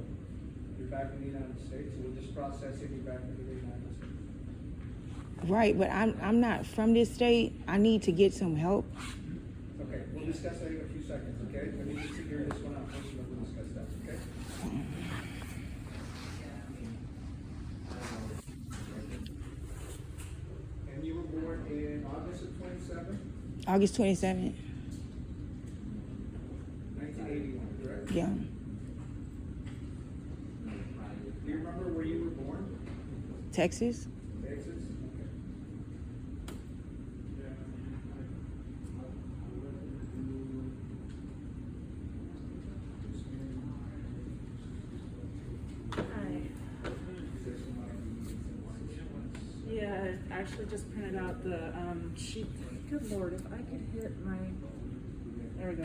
you're back in the United States. So we'll just process it. You're back into the United States. Right, but I'm not from this state. I need to get some help. Okay, we'll discuss that in a few seconds. Okay, let me just figure this one out first, and then we'll discuss that. Okay. And you were born in August of 27, August 27th. 1981, correct? Yeah. Do you remember where you were born? Texas. Texas? Okay. Hi. Yeah, I actually just printed out the sheet. Good Lord, if I could hit my, there we go.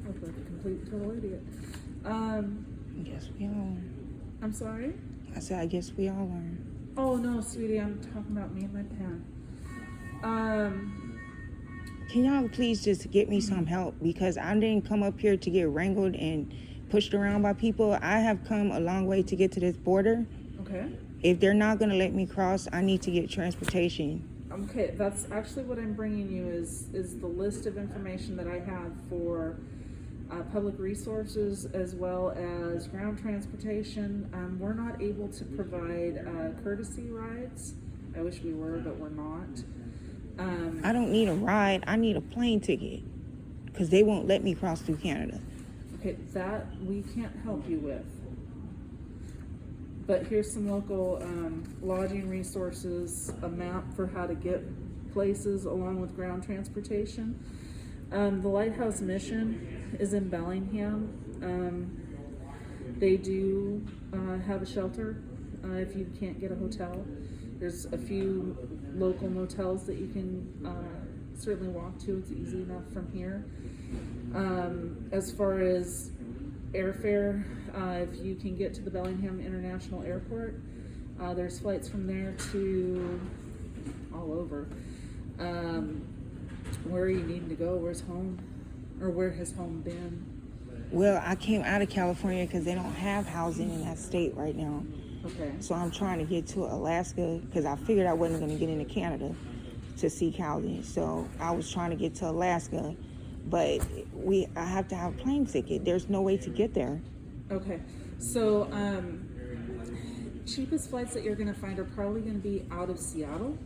Look like a complete total idiot. Yes, we all are. I'm sorry? I said, I guess we all are. Oh no, sweetie, I'm talking about me and my pen. Can y'all please just get me some help? Because I didn't come up here to get wrangled and pushed around by people. I have come a long way to get to this border. Okay. If they're not gonna let me cross, I need to get transportation. Okay, that's actually what I'm bringing you is the list of information that I have for public resources as well as ground transportation. We're not able to provide courtesy rides. I wish we were, but we're not. I don't need a ride. I need a plane ticket because they won't let me cross through Canada. Okay, that we can't help you with. But here's some local lodging resources, a map for how to get places along with ground transportation. The Lighthouse Mission is in Bellingham. They do have a shelter if you can't get a hotel. There's a few local motels that you can certainly walk to. It's easy enough from here. As far as airfare, if you can get to the Bellingham International Airport, there's flights from there to all over. Where are you needing to go? Where's home? or where has home been? Well, I came out of California because they don't have housing in that state right now. Okay. So I'm trying to get to Alaska because I figured I wasn't going to get into Canada to seek housing. So I was trying to get to Alaska, but I have to have a plane ticket. There's no way to get there. Okay. So, cheapest flights that you're going to find are probably going to be out of Seattle.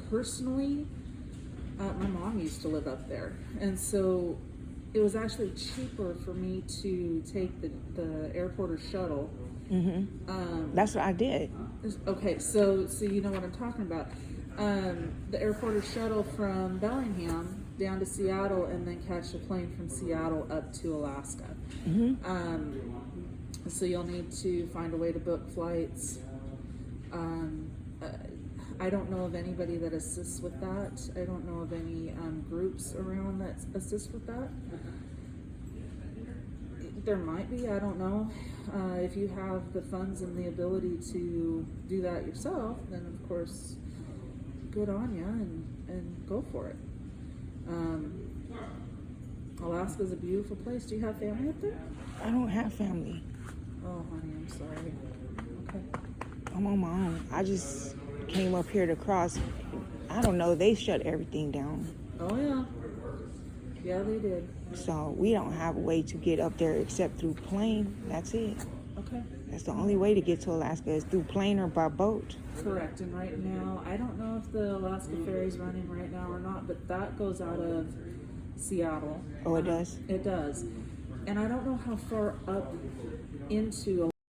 Personally, my mom used to live up there, and so it was actually cheaper for me to take the airport or shuttle. That's what I did. Okay, so you know what I'm talking about. The airport or shuttle from Bellingham down to Seattle, and then catch a plane from Seattle up to Alaska. So you'll need to find a way to book flights. I don't know of anybody that assists with that. I don't know of any groups around that assist with that. There might be, I don't know. If you have the funds and the ability to do that yourself, then of course, good on you and go for it. Alaska's a beautiful place. Do you have family up there? I don't have family. Oh, honey, I'm sorry. Okay. I'm on my own. I just came up here to cross. I don't know. They shut everything down. Oh, yeah. Yeah, they did. So we don't have a way to get up there except through plane. That's it. Okay. That's the only way to get to Alaska is through plane or by boat. Correct. And right now, I don't know if the Alaska Ferry's running right now or not, but that goes out of Seattle. Oh, it does? It does. And I don't know how far up into